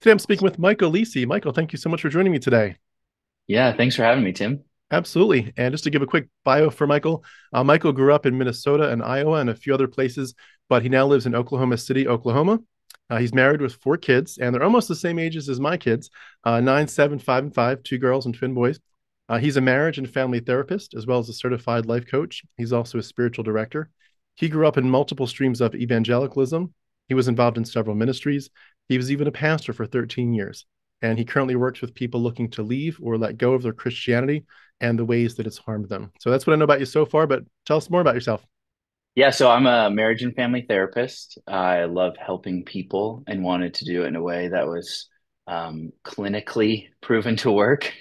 Today I'm speaking with Michael Lecy. Michael, thank you so much for joining me today. Yeah, thanks for having me, Tim. Absolutely. And just to give a quick bio for Michael, Michael grew up in Minnesota and Iowa and a few other places, but he now lives in Oklahoma City, Oklahoma. He's married with four kids, and they're almost the same ages as my kids, 9, 7, 5, and 5, two girls and twin boys. He's a marriage and family therapist, as well as a certified life coach. He's also a spiritual director. He grew up in multiple streams of evangelicalism. He was involved in several ministries. He was even a pastor for 13 years. And he currently works with people looking to leave or let go of their Christianity and the ways that it's harmed them. So that's what I know about you so far, but tell us more about yourself. Yeah, so I'm a marriage and family therapist. I love helping people and wanted to do it in a way that was clinically proven to work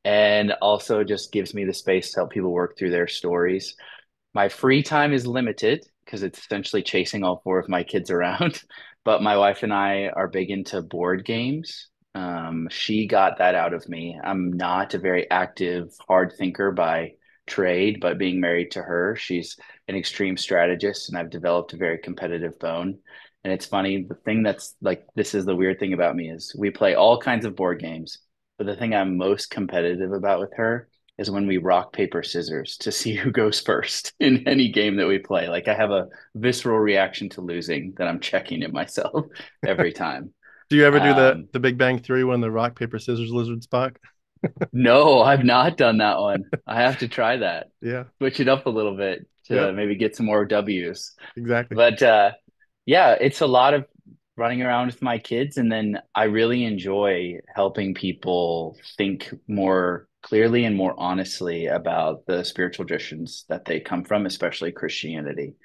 and also just gives me the space to help people work through their stories. My free time is limited because it's essentially chasing all four of my kids around. But my wife and I are big into board games. She got that out of me. I'm not a very active hard thinker by trade, but being married to her, she's an extreme strategist, and I've developed a very competitive bone. And it's funny, the thing that's like, this is the weird thing about me is we play all kinds of board games, but the thing I'm most competitive about with her is when we rock, paper, scissors to see who goes first in any game that we play. Like I have a visceral reaction to losing that I'm checking it myself every time. Do you ever do the Um, the Big Bang Theory one, the rock paper scissors lizard Spock? no, I've not done that one. I have to try that. Yeah, Switch it up a little bit to yep, maybe get some more W's. exactly. But yeah, it's a lot of running around with my kids. And then I really enjoy helping people think more clearly and more honestly about the spiritual traditions that they come from, especially Christianity.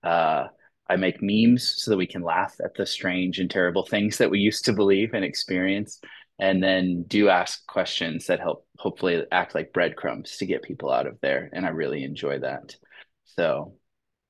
Uh, I make memes so that we can laugh at the strange and terrible things that we used to believe and experience, and then do ask questions that help hopefully act like breadcrumbs to get people out of there. And I really enjoy that. So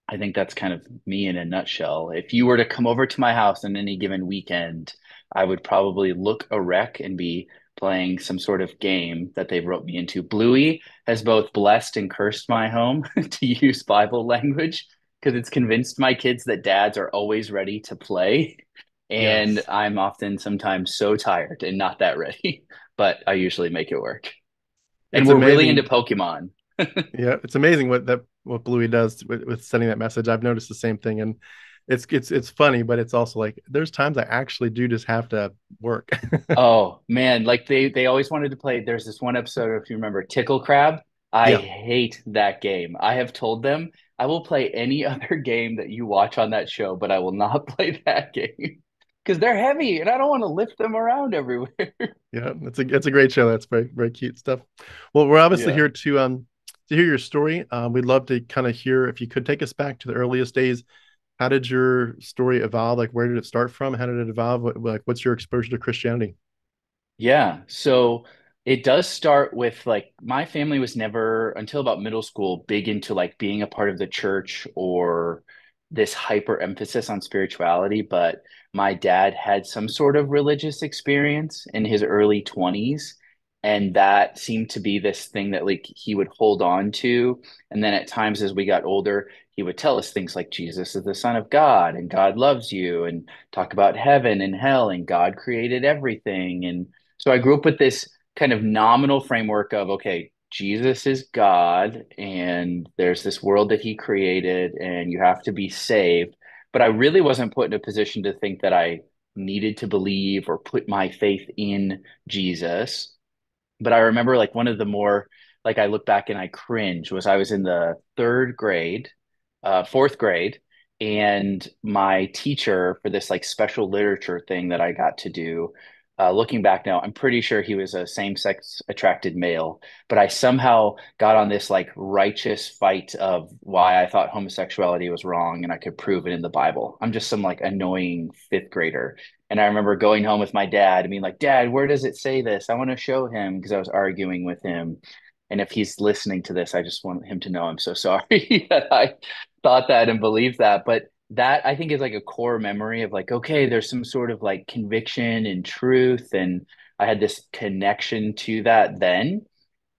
I think that's kind of me in a nutshell. If you were to come over to my house on any given weekend, I would probably look a wreck and be playing some sort of game that they wrote me into. Bluey has both blessed and cursed my home to use Bible language because it's convinced my kids that dads are always ready to play. And Yes, I'm often sometimes so tired and not that ready, but I usually make it work. And it's we're really into amazing. Pokemon. Yeah, it's amazing what Bluey does with sending that message. I've noticed the same thing, and it's funny, but it's also like there's times I actually do just have to work. Oh man, like they always wanted to play. There's this one episode, if you remember, Tickle Crab. I Yeah, hate that game. I have told them I will play any other game that you watch on that show, but I will not play that game because they're heavy and I don't want to lift them around everywhere. yeah, it's a great show. That's very cute stuff. Well, we're obviously Yeah. here to hear your story. We'd love to kind of hear if you could take us back to the earliest days. How did your story evolve? Like, where did it start from? How did it evolve? What's your exposure to Christianity? Yeah. So it does start with like my family was never until about middle school big into like being a part of the church or this hyper emphasis on spirituality. But my dad had some sort of religious experience in his early 20s. And that seemed to be this thing that like he would hold on to. And then at times as we got older, he would tell us things like Jesus is the Son of God and God loves you and talk about heaven and hell and God created everything. And so I grew up with this kind of nominal framework of, okay, Jesus is God and there's this world that he created and you have to be saved. But I really wasn't put in a position to think that I needed to believe or put my faith in Jesus. But I remember like one of the more like I look back and I cringe was I was in the third grade, fourth grade, and my teacher for this like special literature thing that I got to do. Looking back now, I'm pretty sure he was a same-sex attracted male, but I somehow got on this like righteous fight of why I thought homosexuality was wrong and I could prove it in the Bible. I'm just some like annoying fifth grader. And I remember going home with my dad and being like, Dad, where does it say this? I want to show him because I was arguing with him. And if he's listening to this, I just want him to know I'm so sorry that I thought that and believed that. But that I think is like a core memory of like, okay, there's some sort of like conviction and truth. And I had this connection to that then.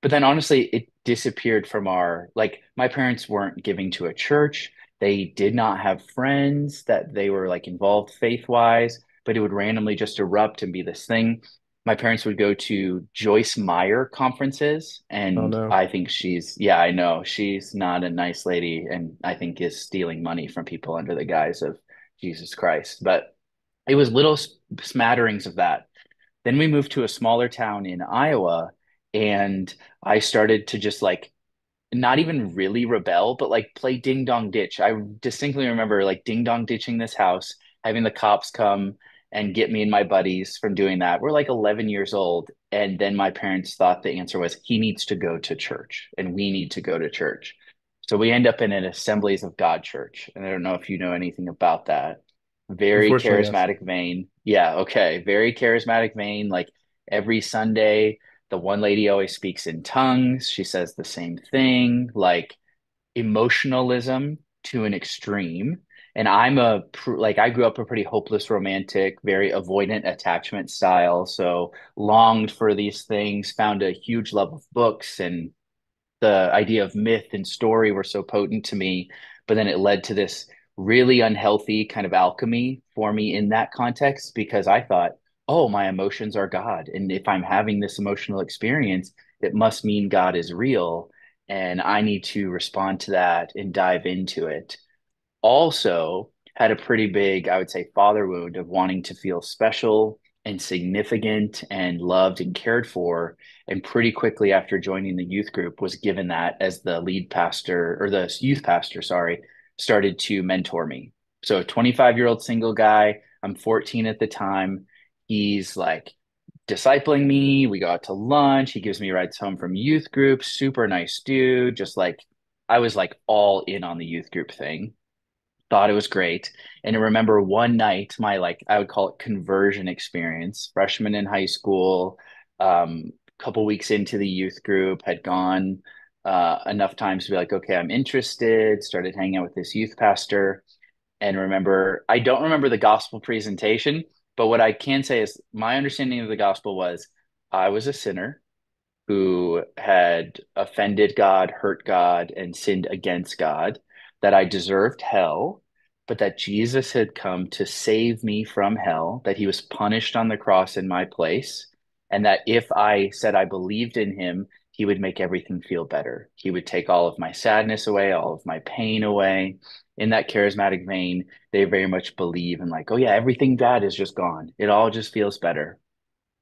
But then honestly, it disappeared from our like my parents weren't giving to a church. They did not have friends that they were like involved faith wise. but it would randomly just erupt and be this thing. My parents would go to Joyce Meyer conferences, Oh and no. I think yeah, I know she's not a nice lady, and I think is stealing money from people under the guise of Jesus Christ. But it was little smatterings of that. Then we moved to a smaller town in Iowa, and I started to just like not even really rebel, but like play ding dong ditch. I distinctly remember like ding dong ditching this house, having the cops come and get me and my buddies from doing that. We're like 11 years old. And then my parents thought the answer was he needs to go to church and we need to go to church. So we end up in an Assemblies of God church. And I don't know if you know anything about that. Very Unfortunately, yes. charismatic vein. Yeah, okay. Very charismatic vein. Like every Sunday, the one lady always speaks in tongues. She says the same thing, like emotionalism to an extreme. And like, I grew up a pretty hopeless romantic, very avoidant attachment style. So longed for these things, found a huge love of books, and the idea of myth and story were so potent to me. But then it led to this really unhealthy kind of alchemy for me in that context because I thought, oh, my emotions are God. And if I'm having this emotional experience, it must mean God is real. And I need to respond to that and dive into it. Also had a pretty big, I would say, father wound of wanting to feel special and significant and loved and cared for. And pretty quickly after joining the youth group, was given that as the lead pastor or the youth pastor, sorry, started to mentor me. So a 25-year-old single guy, I'm 14 at the time. He's like discipling me. We go out to lunch. He gives me rides home from youth group. Super nice dude. Just like I was like all in on the youth group thing, thought it was great. And I remember one night, my like I would call it conversion experience, freshman in high school, couple weeks into the youth group, had gone enough times to be like, okay, I'm interested, started hanging out with this youth pastor. And remember, I don't remember the gospel presentation, but what I can say is my understanding of the gospel was I was a sinner who had offended God, hurt God, and sinned against God, that I deserved hell, but that Jesus had come to save me from hell, that he was punished on the cross in my place, and that if I said I believed in him, he would make everything feel better. He would take all of my sadness away, all of my pain away. In that charismatic vein, they very much believe in like, oh yeah, everything bad is just gone. It all just feels better.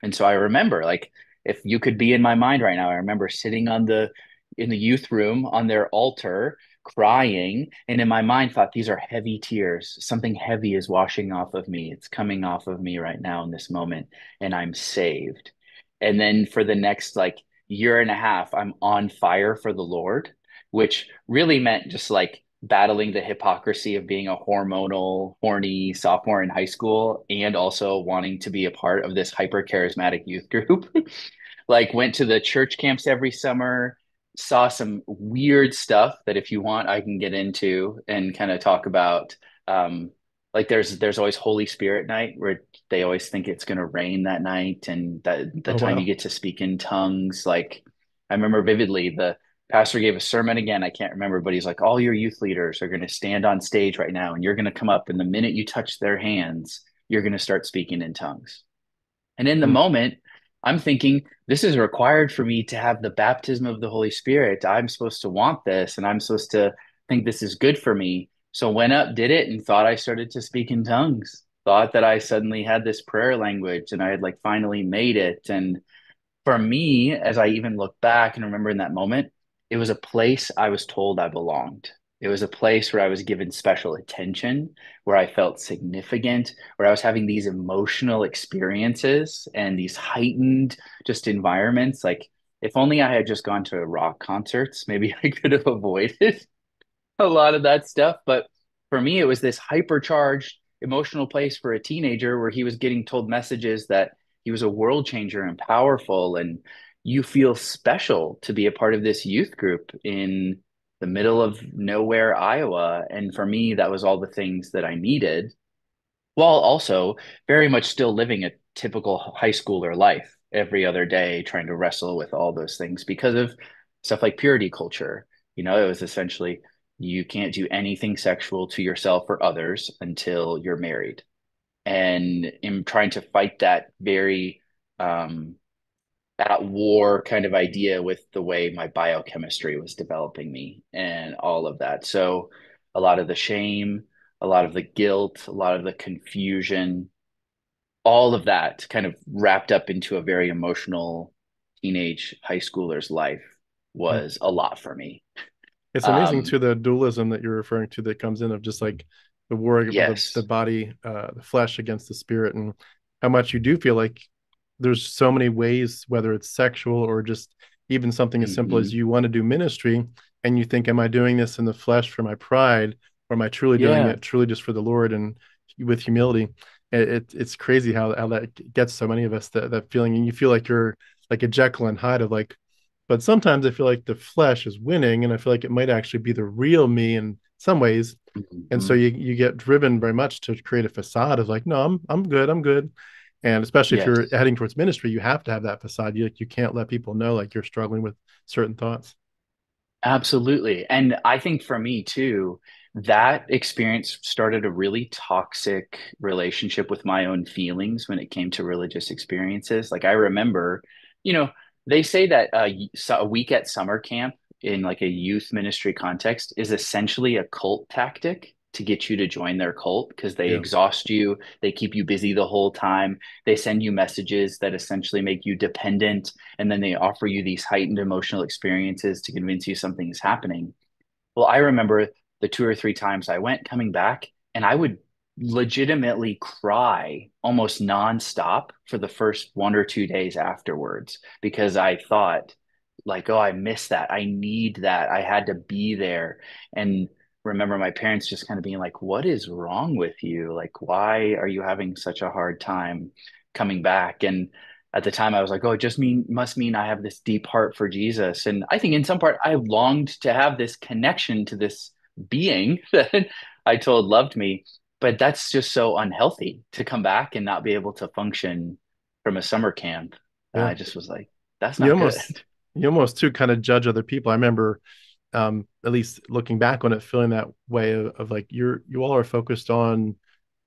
And so I remember, like, if you could be in my mind right now, I remember sitting in the youth room on their altar, crying, and in my mind thought, these are heavy tears. Something heavy is washing off of me. It's coming off of me right now in this moment, and I'm saved. And then for the next like year and a half, I'm on fire for the Lord, which really meant just like battling the hypocrisy of being a hormonal, horny sophomore in high school and also wanting to be a part of this hyper charismatic youth group. Like, went to the church camps every summer, saw some weird stuff that if you want, I can get into and kind of talk about. Like there's always Holy Spirit night where they always think it's going to rain that night, and that the Oh time you wow. get to speak in tongues. Like I remember vividly, the pastor gave a sermon again. I can't remember, but he's like, all your youth leaders are going to stand on stage right now, and you're going to come up, and the minute you touch their hands, you're going to start speaking in tongues. And in the Hmm. moment, I'm thinking, this is required for me to have the baptism of the Holy Spirit. I'm supposed to want this, and I'm supposed to think this is good for me. So went up, did it, and thought I started to speak in tongues. Thought that I suddenly had this prayer language and I had like finally made it. And for me, as I even look back and remember in that moment, it was a place I was told I belonged. It was a place where I was given special attention, where I felt significant, where I was having these emotional experiences and these heightened just environments. Like, if only I had just gone to rock concerts, maybe I could have avoided a lot of that stuff. But for me, it was this hypercharged emotional place for a teenager where he was getting told messages that he was a world changer and powerful. And you feel special to be a part of this youth group in the middle of nowhere, Iowa. And for me, that was all the things that I needed, while also very much still living a typical high schooler life every other day, trying to wrestle with all those things because of stuff like purity culture. You know, it was essentially you can't do anything sexual to yourself or others until you're married. and am trying to fight that very um, at war kind of idea with the way my biochemistry was developing me and all of that. So a lot of the shame, a lot of the guilt, a lot of the confusion, all of that kind of wrapped up into a very emotional teenage high schooler's life Yeah. was a lot for me. It's amazing Um, too the dualism that you're referring to that comes in of just like the war of the yes. body, the flesh against the spirit, and how much you do feel like there's so many ways, whether it's sexual or just even something as simple as Hmm. you want to do ministry, and you think, am I doing this in the flesh for my pride, or am I truly doing Yeah. it truly just for the Lord and with humility? It's crazy how that gets so many of us that feeling, and you feel like you're like a Jekyll and Hyde of like, but sometimes I feel like the flesh is winning, and I feel like it might actually be the real me in some ways. And so Hmm. you get driven very much to create a facade of like, no, I'm good, I'm good. And especially if you're Yes. heading towards ministry, you have to have that facade. You can't let people know like you're struggling with certain thoughts. Absolutely. And I think for me too, that experience started a really toxic relationship with my own feelings when it came to religious experiences. Like I remember, you know, they say that a week at summer camp in like a youth ministry context is essentially a cult tactic to get you to join their cult because they Yeah. exhaust you, they keep you busy the whole time, they send you messages that essentially make you dependent, and then they offer you these heightened emotional experiences to convince you something is happening. Well, I remember the 2 or 3 times I went coming back, and I would legitimately cry almost nonstop for the first 1 or 2 days afterwards because I thought, like, oh, I miss that. I need that. I had to be there. And remember my parents just kind of being like, what is wrong with you? Like, why are you having such a hard time coming back? And at the time I was like, oh, it just must mean I have this deep heart for Jesus. And I think in some part I longed to have this connection to this being that I told loved me. But that's just so unhealthy to come back and not be able to function from a summer camp. Yeah. I just was like, that's You not good. almost you almost too kind of judge other people. I remember at least looking back on it, feeling that way of like you all are focused on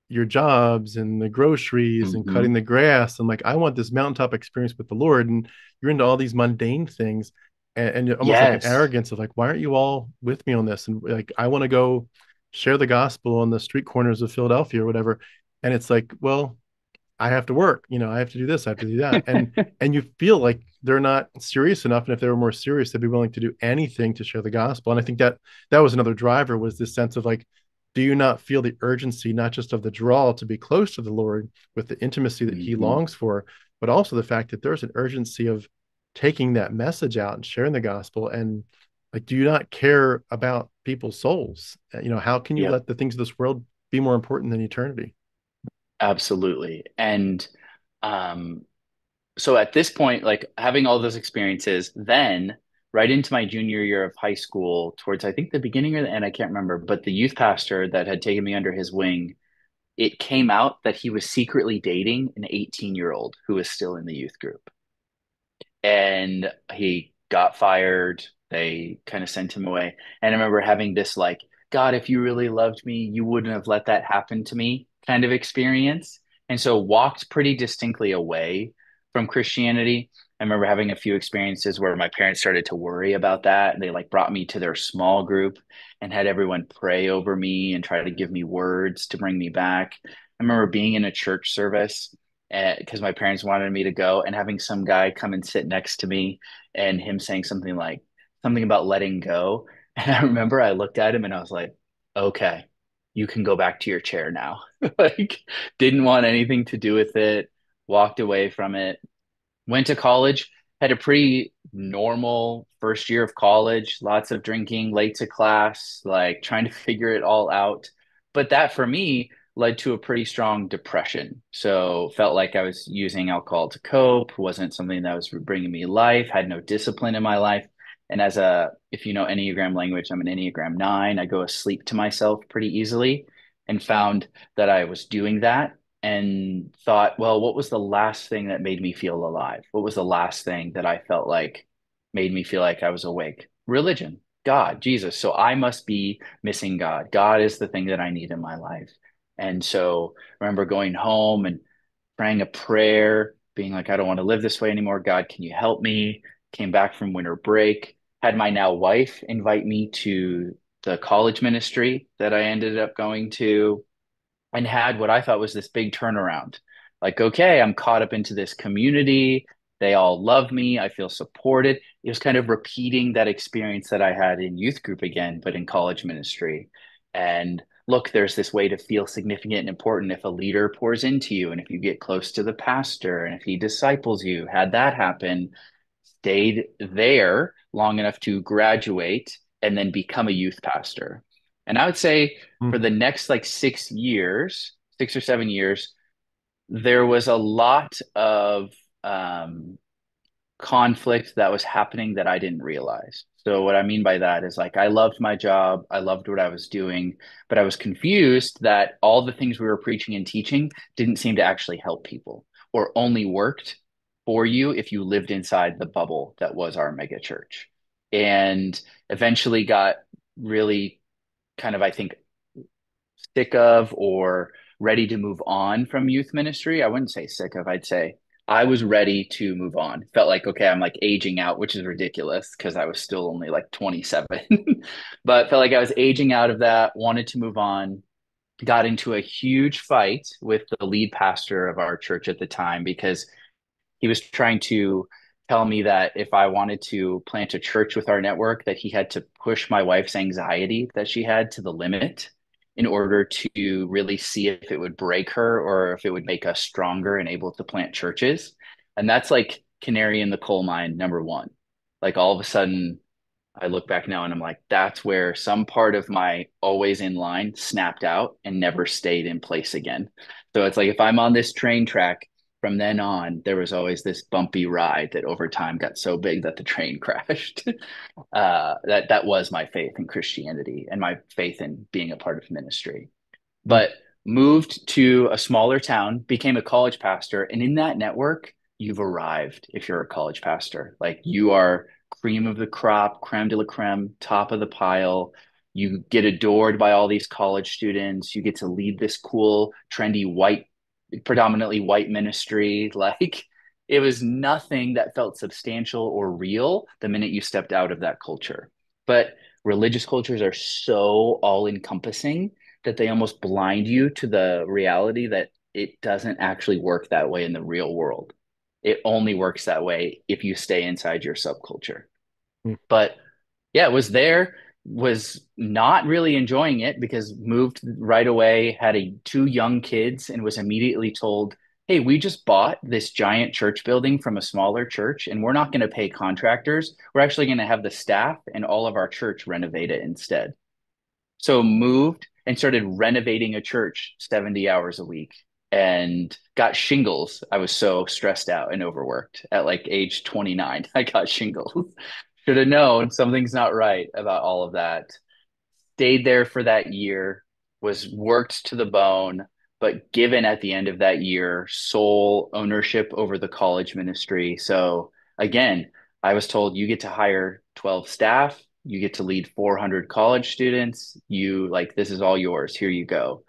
your jobs and the groceries and cutting Hmm. the grass, and like I want this mountaintop experience with the Lord, and you're into all these mundane things, and almost like an Yes. arrogance of like, why aren't you all with me on this? And like I want to go share the gospel on the street corners of Philadelphia or whatever. And it's like, well, I have to work, I have to do this, I have to do that. And you feel like they're not serious enough. And if they were more serious, they'd be willing to do anything to share the gospel. And I think that was another driver, was this sense of like, do you not feel the urgency, not just of the draw to be close to the Lord with the intimacy that he Hmm. longs for, but also the fact that there's an urgency of taking that message out and sharing the gospel? And like, do you not care about people's souls? How can you Yep. let the things of this world be more important than eternity? Absolutely. And um, so at this point, like having all those experiences, then right into my junior year of high school, towards I think the beginning or the end, I can't remember, but the youth pastor that had taken me under his wing, it came out that he was secretly dating an 18-year-old who was still in the youth group. And he got fired. They kind of sent him away. And I remember having this like, God, if you really loved me, you wouldn't have let that happen to me kind of experience. And so walked pretty distinctly away from Christianity. I remember having a few experiences where my parents started to worry about that. They like brought me to their small group and had everyone pray over me and try to give me words to bring me back. I remember being in a church service because my parents wanted me to go, and having some guy come and sit next to me and him saying something like something about letting go. And I remember I looked at him and I was like, okay, you can go back to your chair now. Like, didn't want anything to do with it, walked away from it. Went to college, had a pretty normal first year of college, lots of drinking, late to class, like trying to figure it all out. But that for me led to a pretty strong depression. So felt like I was using alcohol to cope, wasn't something that was bringing me life, had no discipline in my life. And if you know Enneagram language, I'm an Enneagram 9. I go asleep to myself pretty easily and found that I was doing that and thought, well, what was the last thing that made me feel alive? What was the last thing that I felt like made me feel like I was awake? Religion, God, Jesus. So I must be missing God. God is the thing that I need in my life. And so I remember going home and praying a prayer, being like, I don't want to live this way anymore. God, can you help me? Came back from winter break, had my now wife invite me to the college ministry that I ended up going to, and had what I thought was this big turnaround. Like, okay, I'm caught up into this community. They all love me. I feel supported. It was kind of repeating that experience that I had in youth group again, but in college ministry. And look, there's this way to feel significant and important if a leader pours into you and if you get close to the pastor and if he disciples you. Had that happen, stayed there long enough to graduate and then become a youth pastor. And I would say for Mm. the next like 6 years, 6 or 7 years, there was a lot of um, conflict that was happening that I didn't realize. So what I mean by that is like I loved my job, I loved what I was doing, but I was confused that all the things we were preaching and teaching didn't seem to actually help people or only worked for you if you lived inside the bubble that was our mega church. And eventually got really kind of, I think, sick of or ready to move on from youth ministry. I wouldn't say sick of, I'd say I was ready to move on. Felt like, okay, I'm like aging out, which is ridiculous because I was still only like 27, but felt like I was aging out of that, wanted to move on. Got into a huge fight with the lead pastor of our church at the time because he was trying to tell me that if I wanted to plant a church with our network, that he had to push my wife's anxiety that she had to the limit in order to really see if it would break her or if it would make us stronger and able to plant churches. And that's like canary in the coal mine, number one. Like all of a sudden, I look back now and I'm like, that's where some part of my always in line snapped out and never stayed in place again. So it's like if I'm on this train track from then on, there was always this bumpy ride that over time got so big that the train crashed. That was my faith in Christianity and my faith in being a part of ministry. Mm. But moved to a smaller town, became a college pastor, and in that network, you've arrived if you're a college pastor. Like you are cream of the crop, creme de la creme, top of the pile. You get adored by all these college students. You get to lead this cool, trendy white, predominantly white ministry. Like it was nothing that felt substantial or real the minute you stepped out of that culture. But religious cultures are so all encompassing that they almost blind you to the reality that it doesn't actually work that way in the real world. It only works that way if you stay inside your subculture. Mm. But yeah, was there, was not really enjoying it because moved right away, had two young kids, and was immediately told, "Hey, we just bought this giant church building from a smaller church, and we're not going to pay contractors. We're actually going to have the staff and all of our church renovate it instead." So moved and started renovating a church 70 hours a week and got shingles. I was so stressed out and overworked at like age 29. I got shingles. Should have known something's not right about all of that. Stayed there for that year, was worked to the bone, but given at the end of that year sole ownership over the college ministry. So again, I was told you get to hire 12 staff, you get to lead 400 college students, you like this is all yours. Here you go.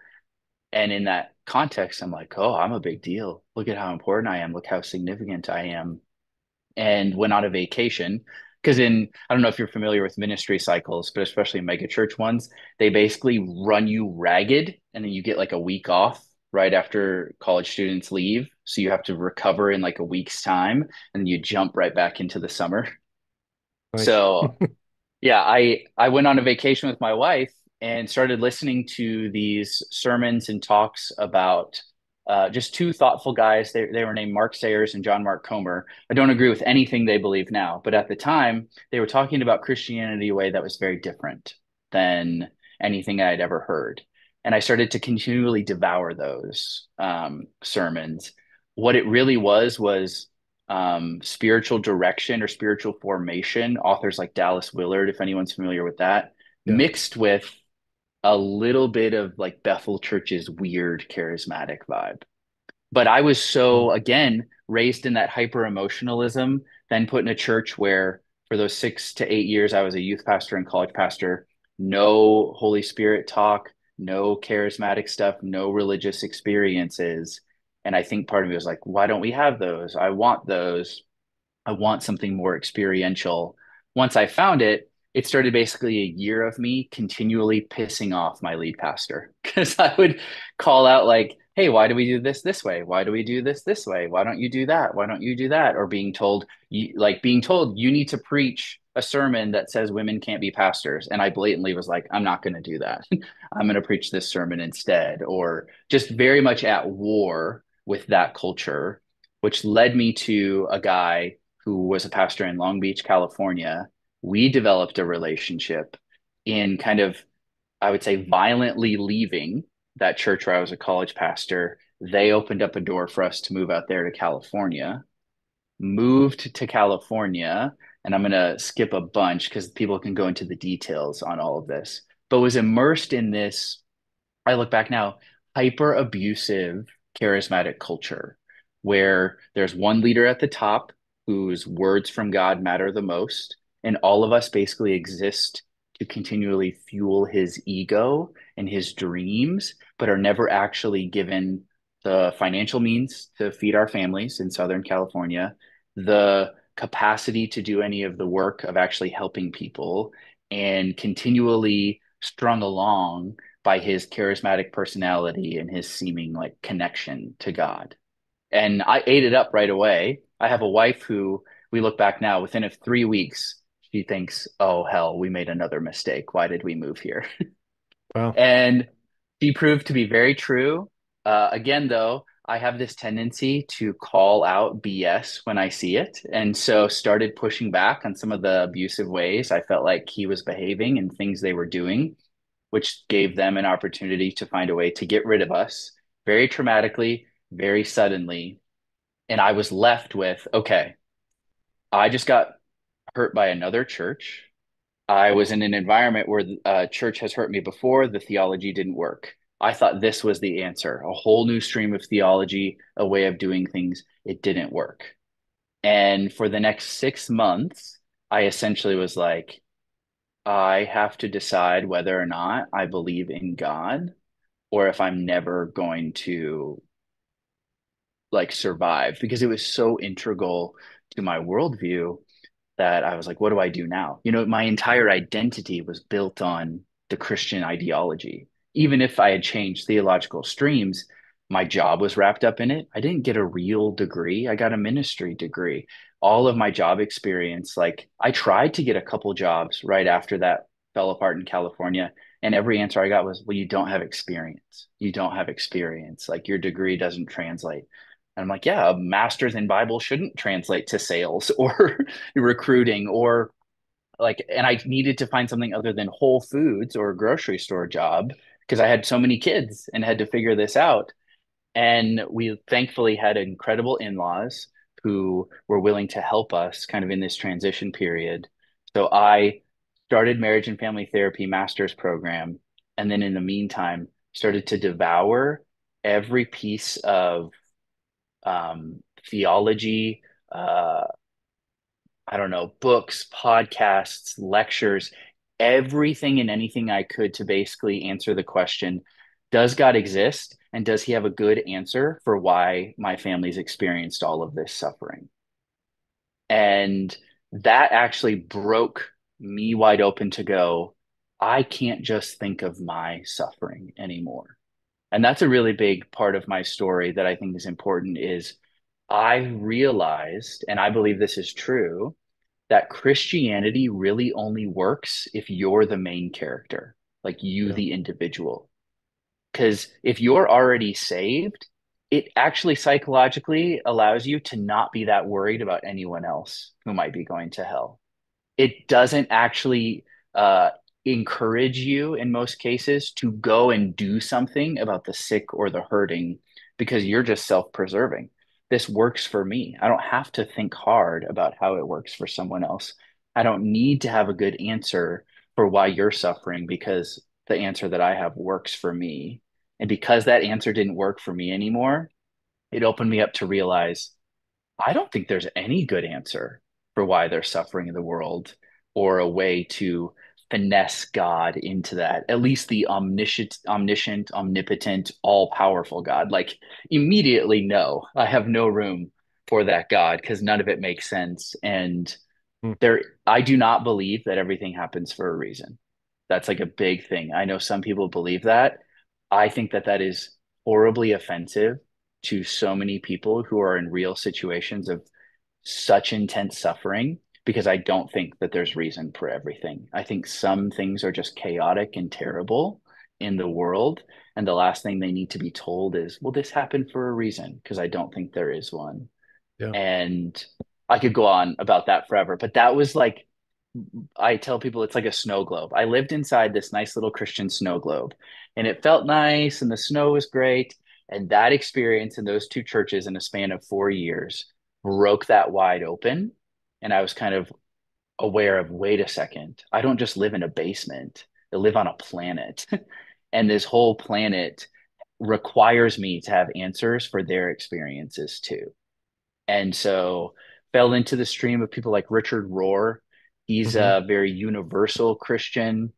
And in that context, I'm like, oh, I'm a big deal. Look at how important I am. Look how significant I am, and went on a vacation. Because I don't know if you're familiar with ministry cycles, but especially mega church ones, they basically run you ragged and then you get like a week off right after college students leave. So you have to recover in like a week's time and you jump right back into the summer. Nice. So yeah, I went on a vacation with my wife and started listening to these sermons and talks about just two thoughtful guys. They were named Mark Sayers and John Mark Comer. I don't agree with anything they believe now, but at the time they were talking about Christianity a way that was very different than anything I'd ever heard. And I started to continually devour those sermons. What it really was spiritual direction or spiritual formation, authors like Dallas Willard, if anyone's familiar with that, Yeah. mixed with a little bit of like Bethel Church's weird charismatic vibe. But I was Mm. so, again, raised in that hyper emotionalism, then put in a church where for those 6 to 8 years I was a youth pastor and college pastor, no Holy Spirit talk, no charismatic stuff, no religious experiences. And I think part of me was like, why don't we have those? I want those. I want something more experiential. Once I found it, it started basically a year of me continually pissing off my lead pastor because I would call out like, "Hey, why do we do this way? Why do we do this way? Why don't you do that? Why don't you do that?" Or being told you need to preach a sermon that says women can't be pastors, and I blatantly was like, "I'm not going to do that. I'm going to preach this sermon instead." Or just very much at war with that culture, which led me to a guy who was a pastor in Long Beach, California. We developed a relationship in kind of, I would say, violently leaving that church where I was a college pastor. They opened up a door for us to move out there to California, moved to California, and I'm going to skip a bunch because people can go into the details on all of this, but was immersed in this. I look back now, hyper abusive, charismatic culture where there's one leader at the top whose words from God matter the most. And all of us basically exist to continually fuel his ego and his dreams, but are never actually given the financial means to feed our families in Southern California, the capacity to do any of the work of actually helping people, and continually strung along by his charismatic personality and his seeming like connection to God. And I ate it up right away. I have a wife who we look back now within 3 weeks, she thinks, oh, hell, we made another mistake. Why did we move here? Wow. And she proved to be very true. Again, though, I have this tendency to call out BS when I see it. And so started pushing back on some of the abusive ways I felt like he was behaving and things they were doing, which gave them an opportunity to find a way to get rid of us very traumatically, very suddenly. And I was left with, okay, I just got hurt by another church. I was in an environment where church has hurt me before. The theology didn't work. I thought this was the answer, a whole new stream of theology, a way of doing things. It didn't work. And for the next 6 months, I essentially was like, I have to decide whether or not I believe in God or if I'm never going to like survive because it was so integral to my worldview that I was like, what do I do now? You know, my entire identity was built on the Christian ideology. Even if I had changed theological streams, my job was wrapped up in it. I didn't get a real degree, I got a ministry degree. All of my job experience, like I tried to get a couple jobs right after that fell apart in California. And every answer I got was, well, you don't have experience. You don't have experience. Like your degree doesn't translate. And I'm like, yeah, a master's in Bible shouldn't translate to sales or recruiting or like, and I needed to find something other than Whole Foods or a grocery store job because I had so many kids and had to figure this out. And we thankfully had incredible in-laws who were willing to help us kind of in this transition period. So I started marriage and family therapy master's program. And then in the meantime, started to devour every piece of theology, uh, I don't know, books, podcasts, lectures, everything and anything I could to basically answer the question, does God exist? And does he have a good answer for why my family's experienced all of this suffering? And that actually broke me wide open to go, I can't just think of my suffering anymore. And that's a really big part of my story that I think is important is I realized, and I believe this is true, that Christianity really only works if you're the main character, like you, Yeah. the individual. Because if you're already saved, it actually psychologically allows you to not be that worried about anyone else who might be going to hell. It doesn't actually uh, encourage you in most cases to go and do something about the sick or the hurting because you're just self-preserving. This works for me. I don't have to think hard about how it works for someone else. I don't need to have a good answer for why you're suffering because the answer that I have works for me. And because that answer didn't work for me anymore, it opened me up to realize I don't think there's any good answer for why they're suffering in the world or a way to finesse God into that, at least the omnipotent, all powerful God. Like, immediately, no, I have no room for that God because none of it makes sense. And Mm. there, I do not believe that everything happens for a reason. That's like a big thing. I know some people believe that. I think that that is horribly offensive to so many people who are in real situations of such intense suffering because I don't think that there's reason for everything. I think some things are just chaotic and terrible in the world. And the last thing they need to be told is, well, this happened for a reason, because I don't think there is one. Yeah. And I could go on about that forever, but that was like, I tell people it's like a snow globe. I lived inside this nice little Christian snow globe, and it felt nice and the snow was great. And that experience in those two churches in a span of 4 years broke that wide open. And I was kind of aware of, wait a second, I don't just live in a basement, I live on a planet. And this whole planet requires me to have answers for their experiences too. And so fell into the stream of people like Richard Rohr. He's Hmm. a very universal Christian,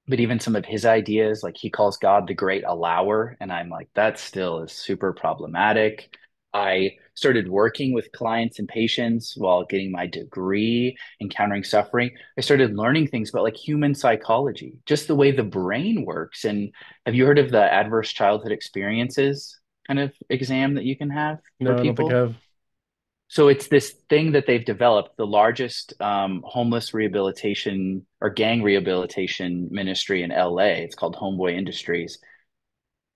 but even some of his ideas, like he calls God the great allower. And I'm like, that still is super problematic. I started working with clients and patients while getting my degree, encountering suffering. I started learning things about like human psychology, just the way the brain works. And have you heard of the adverse childhood experiences kind of exam that you can have for No, I don't think I people? have. So it's this thing that they've developed, the largest homeless rehabilitation or gang rehabilitation ministry in LA. It's called Homeboy Industries.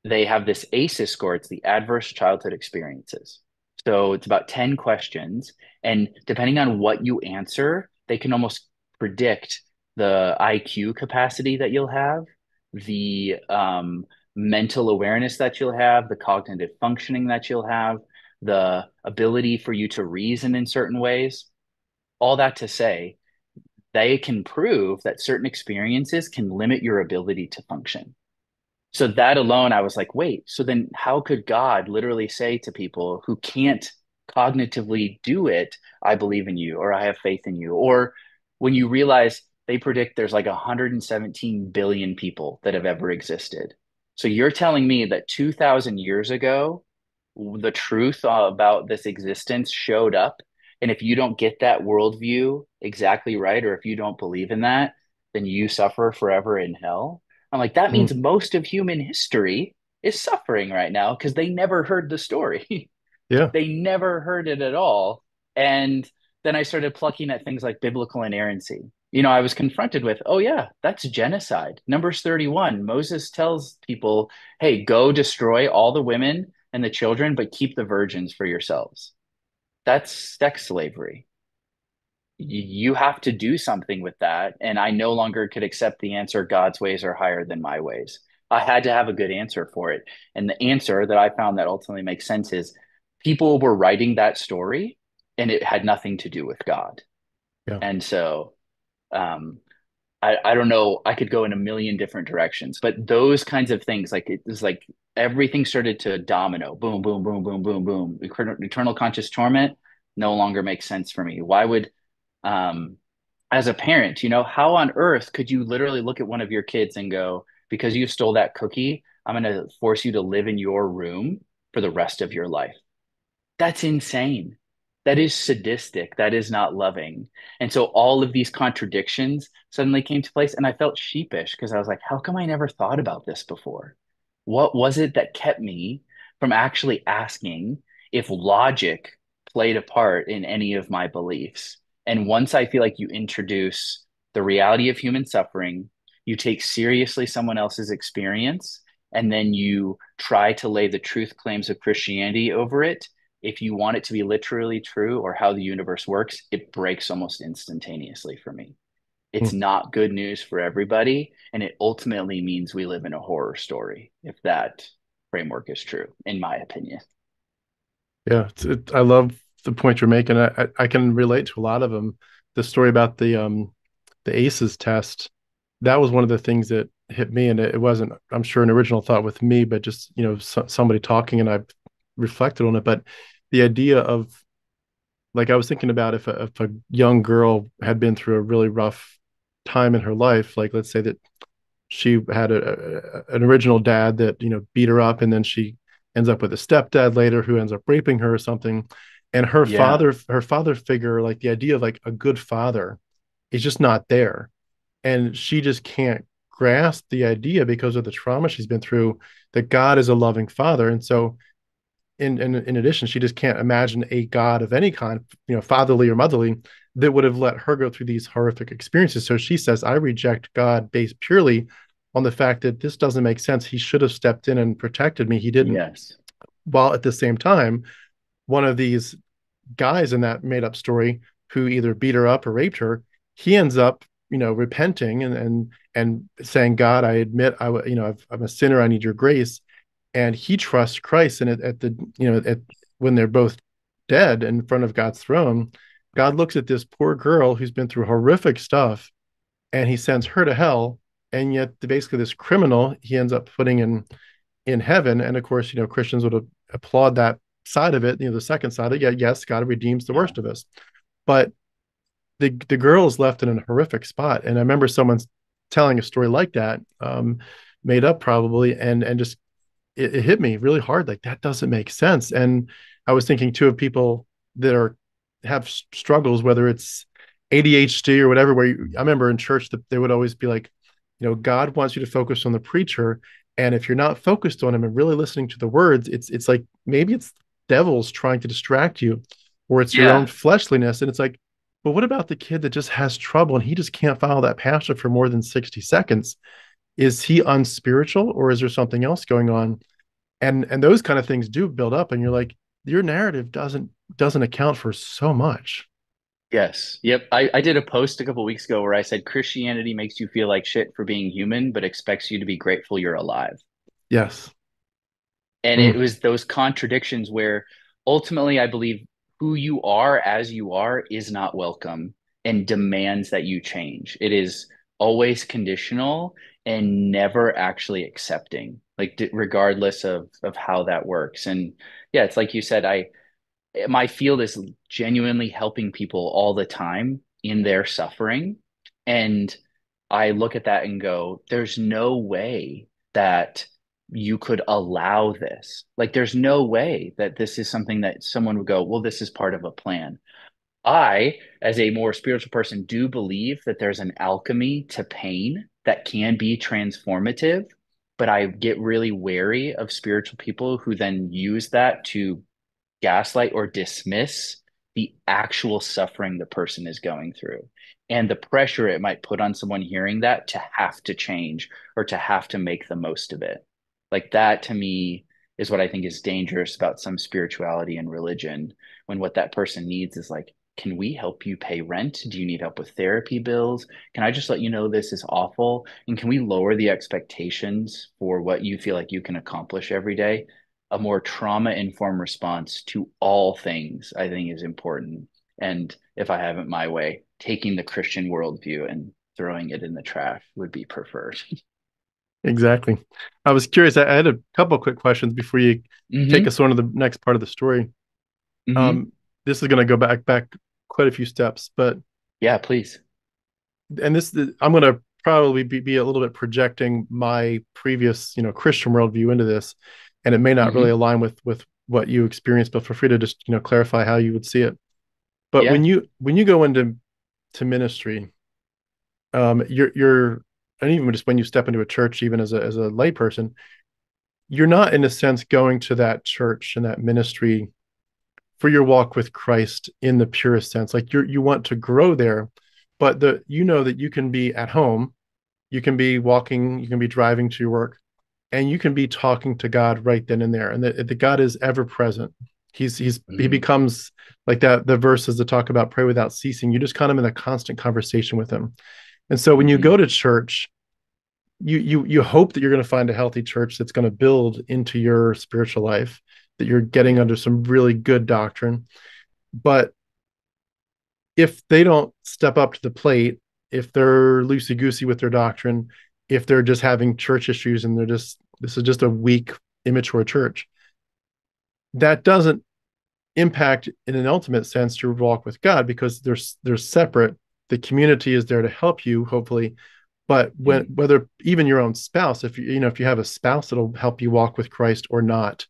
They have this ACEs score. It's the adverse childhood experiences. So it's about 10 questions. And depending on what you answer, they can almost predict the IQ capacity that you'll have, the mental awareness that you'll have, the cognitive functioning that you'll have, the ability for you to reason in certain ways. All that to say, they can prove that certain experiences can limit your ability to function. So that alone, I was like, wait, so then how could God literally say to people who can't cognitively do it, I believe in you, or I have faith in you? Or when you realize they predict there's like 117 billion people that have ever existed. So you're telling me that 2,000 years ago, the truth about this existence showed up. And if you don't get that worldview exactly right, or if you don't believe in that, then you suffer forever in hell. I'm like, that Mm. means most of human history is suffering right now because they never heard the story. Yeah. They never heard it at all. And then I started plucking at things like biblical inerrancy. I was confronted with, oh, yeah, that's genocide. Numbers 31, Moses tells people, hey, go destroy all the women and the children, but keep the virgins for yourselves. That's sex slavery. You have to do something with that. And I no longer could accept the answer, God's ways are higher than my ways. I had to have a good answer for it. And the answer that I found that ultimately makes sense is people were writing that story and it had nothing to do with God. Yeah. And so um, I don't know, I could go in a million different directions, but those kinds of things, like it was like everything started to domino, boom, boom, boom, boom, boom, boom. Eternal conscious torment no longer makes sense for me. Why would um, as a parent, how on earth could you literally look at one of your kids and go, because you stole that cookie, I'm going to force you to live in your room for the rest of your life? That's insane. That is sadistic. That is not loving. And so all of these contradictions suddenly came to place. And I felt sheepish because I was like, how come I never thought about this before? What was it that kept me from actually asking if logic played a part in any of my beliefs? And once I feel like you introduce the reality of human suffering, you take seriously someone else's experience, and then you try to lay the truth claims of Christianity over it, if you want it to be literally true or how the universe works, it breaks almost instantaneously for me. It's Mm. not good news for everybody. And it ultimately means we live in a horror story if that framework is true, in my opinion. Yeah. I love the point you're making. I can relate to a lot of them. The story about the ACEs test, that was one of the things that hit me, and it wasn't, I'm sure, an original thought with me, but just somebody talking, and I reflected on it. But the idea of, like, I was thinking about if a young girl had been through a really rough time in her life, like let's say that she had an original dad that beat her up, and then she ends up with a stepdad later who ends up raping her or something, and Yeah. her father figure, like the idea of like a good father, is just not there, and she just can't grasp the idea because of the trauma she's been through, that God is a loving father. And so in addition, she just can't imagine a God of any kind, fatherly or motherly, that would have let her go through these horrific experiences. So she says, I reject God based purely on the fact that this doesn't make sense. He should have stepped in and protected me. He didn't. Yes. While at the same time, one of these guys in that made up story who either beat her up or raped her, he ends up, repenting and saying, God, I admit I'm a sinner. I need your grace. And he trusts Christ. And at the, when they're both dead in front of God's throne, God looks at this poor girl who's been through horrific stuff, and he sends her to hell. And yet basically this criminal, he ends up putting in heaven. And of course, Christians would applaud that side of it, the second side of it. Yeah, yes, God redeems the Yeah. worst of us. But the girl is left in a horrific spot. And I remember someone telling a story like that, made up probably, and just it hit me really hard. Like that doesn't make sense. And I was thinking too of people that have struggles, whether it's ADHD or whatever. I remember in church that they would always be like, God wants you to focus on the preacher, and if you're not focused on him and really listening to the words, it's like maybe it's devils trying to distract you, or it's your own Yeah. fleshliness. And it's like, but what about the kid that just has trouble and he just can't follow that pastor for more than 60 seconds? Is he unspiritual, or is there something else going on? And those kind of things do build up, and you're like, your narrative doesn't account for so much. Yes. Yep. I did a post a couple weeks ago where I said Christianity makes you feel like shit for being human, but expects you to be grateful you're alive. Yes. And it Mm, was those contradictions where ultimately I believe who you are as you are is not welcome and demands that you change. It is always conditional and never actually accepting, like regardless of how that works. And yeah, it's like you said, I my field is genuinely helping people all the time in their suffering. And I look at that and go, there's no way that you could allow this. Like, there's no way that this is something that someone would go, well, this is part of a plan. I, as a more spiritual person, do believe that there's an alchemy to pain that can be transformative. But I get really wary of spiritual people who then use that to gaslight or dismiss the actual suffering the person is going through and the pressure it might put on someone hearing that to have to change or to have to make the most of it. Like that to me is what I think is dangerous about some spirituality and religion when what that person needs is like, can we help you pay rent? Do you need help with therapy bills? Can I just let you know this is awful? And can we lower the expectations for what you feel like you can accomplish every day? A more trauma informed response to all things, I think, is important. And if I have it my way, taking the Christian worldview and throwing it in the trash would be preferred. exactly. I was curious. I had a couple of quick questions before you take Mm-hmm. us on to the next part of the story. Mm-hmm. Um, this is going to go back quite a few steps, but Yeah, please. I'm going to probably be a little bit projecting my previous, Christian worldview into this, and it may not really Mm-hmm. align with what you experienced. But feel free to just clarify how you would see it. But Yeah. when you go into ministry, you're and even just when you step into a church, even as a lay person, you're not in a sense going to that church and that ministry for your walk with Christ in the purest sense. Like you want to grow there, but that you can be at home, you can be walking, you can be driving to your work, and you can be talking to God right then and there, and the God is ever present. He Mm-hmm. becomes like that. The verses that talk about pray without ceasing, you just kind of in a constant conversation with him. And so when you Mm-hmm. go to church, you hope that you're going to find a healthy church that's going to build into your spiritual life, that you're getting Yeah. under some really good doctrine. But if they don't step up to the plate, if they're loosey goosey with their doctrine, if they're just having church issues and this is just a weak, immature church, that doesn't impact in an ultimate sense your walk with God, because they're separate. The community is there to help you, hopefully. But when Mm. whether even your own spouse, if if you have a spouse that'll help you walk with Christ or not,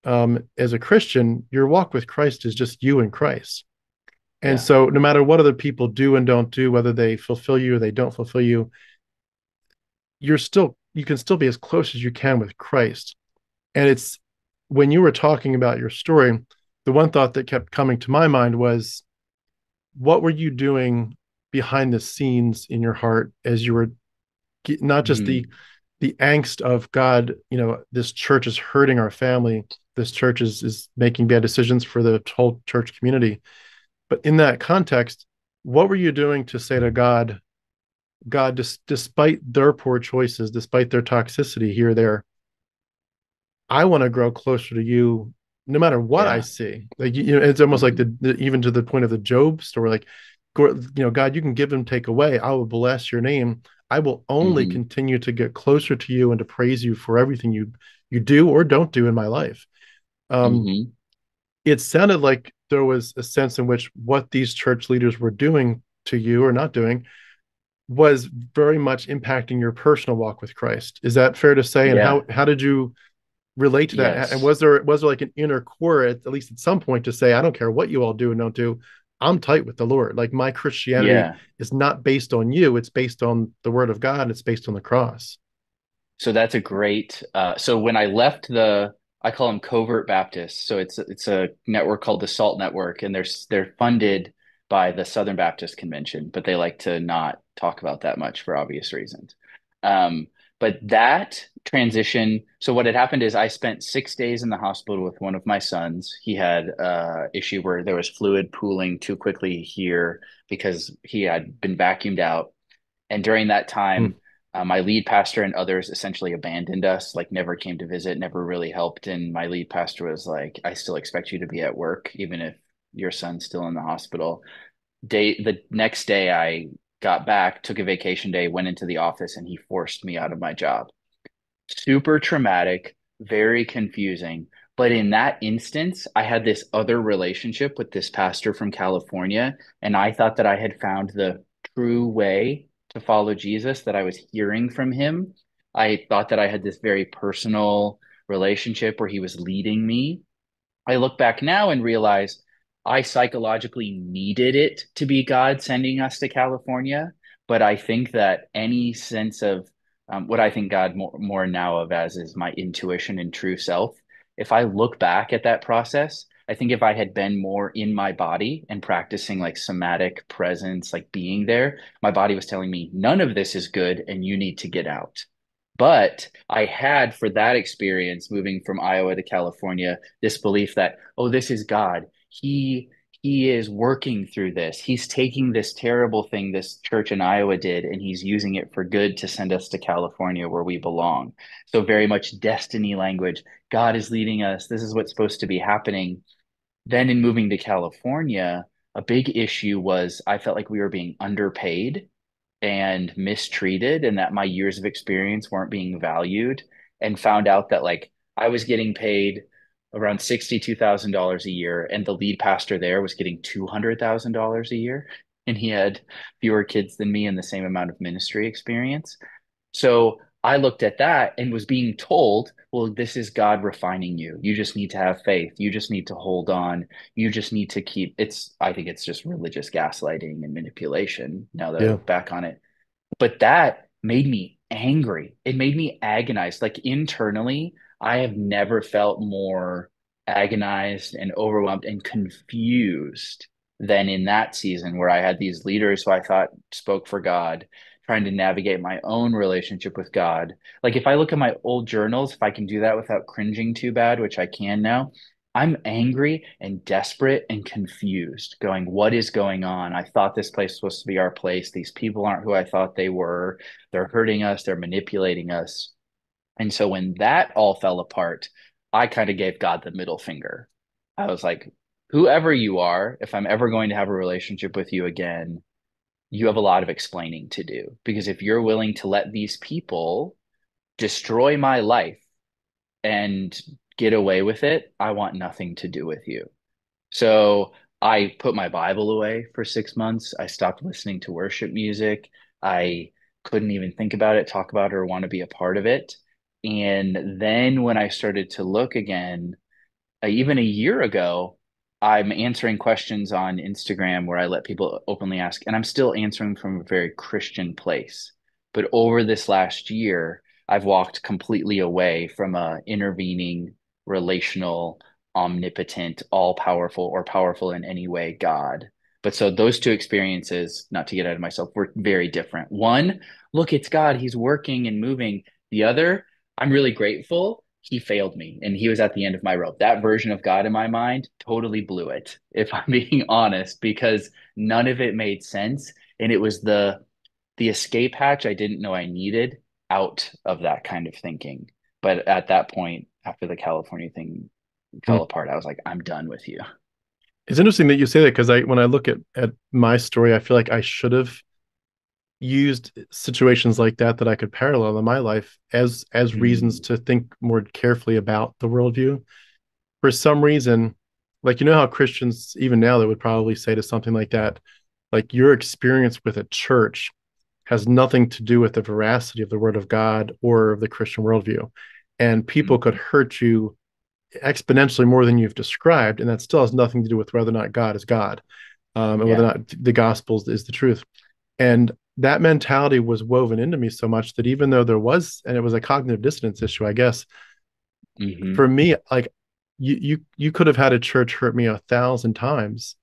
as a Christian, your walk with Christ is just you and Christ. And Yeah. so, no matter what other people do and don't do, whether they fulfill you or they don't fulfill you, you can still be as close as you can with Christ. And it's when you were talking about your story, the one thought that kept coming to my mind was, what were you doing behind the scenes in your heart as you were not just Mm. the angst of God, this church is hurting our family, this church is making bad decisions for the whole church community. But in that context, what were you doing to say to God, despite their poor choices, despite their toxicity here or there, I want to grow closer to you no matter what I Yeah. see. Like, it's almost like Hmm. even to the point of the Job story, like, God, you can give and take away. I will bless your name. I will only Hmm. continue to get closer to you and to praise you for everything you do or don't do in my life. Um, Hmm. it sounded like there was a sense in which what these church leaders were doing to you or not doing was very much impacting your personal walk with Christ. Is that fair to say? And Yeah. how did you relate to that? And Yes. was there like an inner core at least at some point to say, I don't care what you all do and don't do, I'm tight with the Lord. Like my Christianity Yeah. is not based on you, it's based on the word of God, and it's based on the cross. So that's a great. So when I left I call them covert Baptists. So it's a network called the SALT Network, and they're funded by the Southern Baptist Convention, but they like to not talk about that much for obvious reasons. Um, but that transition. So what had happened is I spent 6 days in the hospital with one of my sons. He had issue where there was fluid pooling too quickly here because he had been vacuumed out, and during that Hmm. time, my lead pastor and others essentially abandoned us, like never came to visit, never really helped. And my lead pastor was like, I still expect you to be at work, even if your son's still in the hospital. The next day I got back, took a vacation day, went into the office, and he forced me out of my job. Super traumatic, very confusing. But in that instance, I had this other relationship with this pastor from California, and I thought that I had found the true way to follow Jesus, that I was hearing from him. I thought that I had this very personal relationship where he was leading me. I look back now and realize I psychologically needed it to be God sending us to California. But I think that any sense of what I think God more now of as is my intuition and true self. If I look back at that process, I think if I had been more in my body and practicing like somatic presence, like being there, my body was telling me none of this is good and you need to get out. But I had, for that experience, moving from Iowa to California, this belief that, oh, this is God. He is working through this. He's taking this terrible thing this church in Iowa did, and he's using it for good to send us to California where we belong. So very much destiny language. God is leading us. This is what's supposed to be happening. Then in moving to California, a big issue was I felt like we were being underpaid and mistreated, and that my years of experience weren't being valued, and found out that like I was getting paid around $62,000 a year, and the lead pastor there was getting $200,000 a year, and he had fewer kids than me and the same amount of ministry experience. So I looked at that and was being told, well, this is God refining you. You just need to have faith. You just need to hold on. You just need to keep I think it's just religious gaslighting and manipulation now that I Yeah. look back on it. But that made me angry. It made me agonized. Like internally, I have never felt more agonized and overwhelmed and confused than in that season where I had these leaders who I thought spoke for God, trying to navigate my own relationship with God. Like if I look at my old journals, if I can do that without cringing too bad, which I can now, I'm angry and desperate and confused, going, what is going on? I thought this place was supposed to be our place. These people aren't who I thought they were. They're hurting us, they're manipulating us. And so when that all fell apart, I kind of gave God the middle finger. I was like, whoever you are, if I'm ever going to have a relationship with you again, you have a lot of explaining to do. Because if you're willing to let these people destroy my life and get away with it, I want nothing to do with you. So I put my Bible away for 6 months. I stopped listening to worship music. I couldn't even think about it, talk about it, or want to be a part of it. And then when I started to look again, even a year ago, I'm answering questions on Instagram where I let people openly ask, and I'm still answering from a very Christian place. But over this last year, I've walked completely away from a intervening, relational, omnipotent, all powerful, or powerful in any way God. But so those two experiences, not to get out of myself, were very different. One, look, it's God, He's working and moving. The other, I'm really grateful he failed me and he was at the end of my rope. That version of God in my mind totally blew it, if I'm being honest, because none of it made sense. And it was the escape hatch I didn't know I needed out of that kind of thinking. But at that point, after the California thing fell Hmm. apart, I was like, I'm done with you. It's interesting that you say that because when I look at my story, I feel like I should have used situations like that I could parallel in my life as reasons Mm, to think more carefully about the worldview. For some reason, like how Christians even now they would probably say to something like that, like your experience with a church has nothing to do with the veracity of the word of God or of the Christian worldview. And people could mm, hurt you exponentially more than you've described, and that still has nothing to do with whether or not God is God, and whether or yeah. not the gospel is the truth. And that mentality was woven into me so much that even though there was, and it was a cognitive dissonance issue, I guess, Hmm. for me, like you could have had a church hurt me 1,000 times,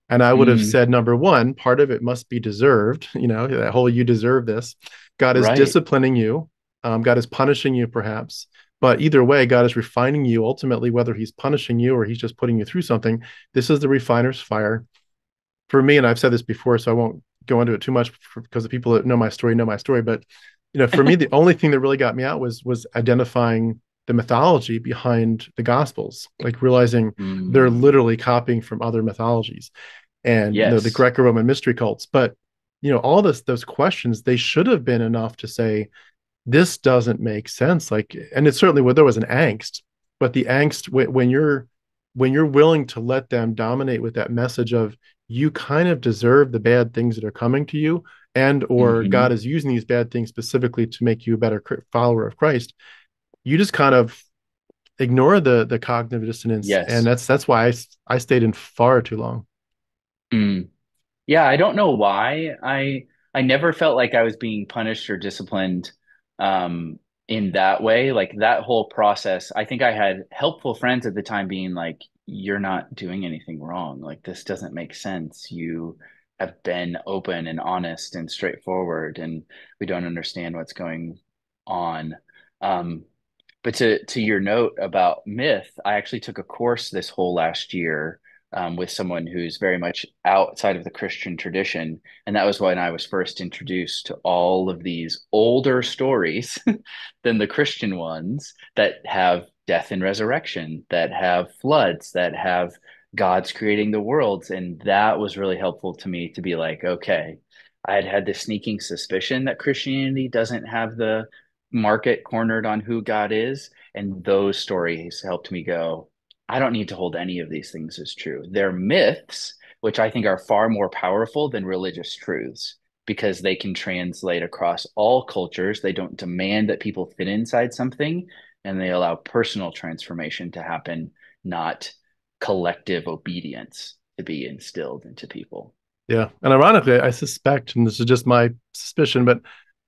and I would have Mm, said, number one, part of it must be deserved. That whole "you deserve this." God is right. disciplining you. God is punishing you, perhaps. But either way, God is refining you ultimately, whether He's punishing you or He's just putting you through something. This is the refiner's fire for me. And I've said this before, so I won't go into it too much because the people that know my story know my story. But for me, the only thing that really got me out was identifying the mythology behind the Gospels, like realizing they're Mm, literally copying from other mythologies and the yes. Greco-Roman mystery cults. But all those questions, they should have been enough to say this doesn't make sense. Like, and it certainly there was an angst, but the angst when you're willing to let them dominate with that message of you kind of deserve the bad things that are coming to you, and or God Hmm. is using these bad things specifically to make you a better follower of Christ. You just kind of ignore the cognitive dissonance, and Yes. that's why I stayed in far too long. Mm. Yeah, I don't know why. I never felt like I was being punished or disciplined in that way. Like that whole process, I think I had helpful friends at the time being like, you're not doing anything wrong. Like this doesn't make sense. You have been open and honest and straightforward, and we don't understand what's going on. Um, but to your note about myth, I actually took a course this whole last year with someone who's very much outside of the Christian tradition, and that was when I was first introduced to all of these older stories than the Christian ones that have death and resurrection, that have floods, that have God's creating the worlds, and that was really helpful to me to be like, okay, I had had this sneaking suspicion that Christianity doesn't have the market cornered on who God is. And those stories helped me go, I don't need to hold any of these things as true. They're myths, which I think are far more powerful than religious truths because they can translate across all cultures. They don't demand that people fit inside something, and they allow personal transformation to happen, not collective obedience to be instilled into people. Yeah. And ironically, I suspect, and this is just my suspicion, but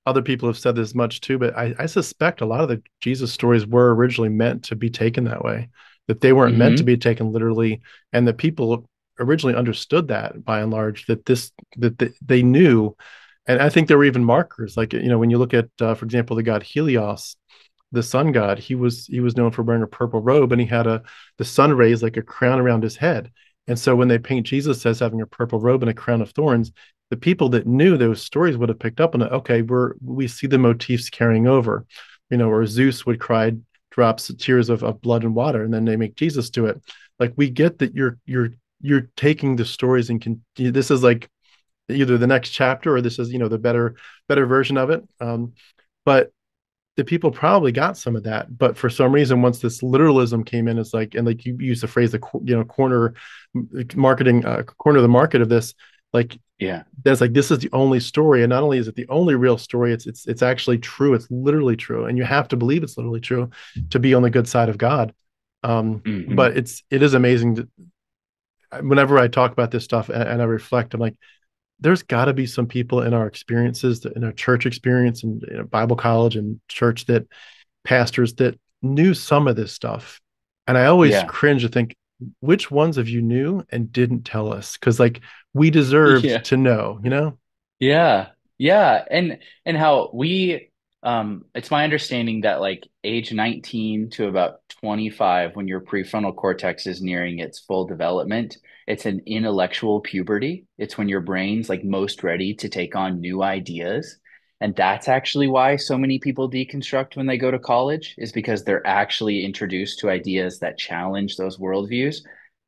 other people have said this much too, but I suspect a lot of the Jesus stories were originally meant to be taken that way, that they weren't meant to Mm-hmm. be taken literally. And that people originally understood that by and large, they knew. And I think there were even markers, like, when you look at, for example, the god Helios, the sun god, he was known for wearing a purple robe, and he had the sun rays like a crown around his head. And so when they paint Jesus as having a purple robe and a crown of thorns, the people that knew those stories would have picked up on it. Okay, we see the motifs carrying over, or Zeus would cry drops tears of blood and water, and then they make Jesus do it. Like, we get that you're taking the stories and this is like either the next chapter or this is the better version of it. But the people probably got some of that, but for some reason, once this literalism came in, it's like, and like you use the phrase, the corner marketing, corner of the market of this, like Yeah. that's like this is the only story, and not only is it the only real story, it's actually true. It's literally true, and you have to believe it's literally true to be on the good side of God. Hmm. But it is amazing to, whenever I talk about this stuff and I reflect, I'm like, there's got to be some people in our experiences, in our church experience and Bible college and church, that pastors that knew some of this stuff. And I always Yeah. cringe to think, which ones of you knew and didn't tell us? Because like we deserved Yeah. to know, you know? Yeah. Yeah. And how we it's my understanding that like age 19 to about 25, when your prefrontal cortex is nearing its full development, it's an intellectual puberty. It's when your brain's like most ready to take on new ideas. And that's actually why so many people deconstruct when they go to college, is because they're actually introduced to ideas that challenge those worldviews.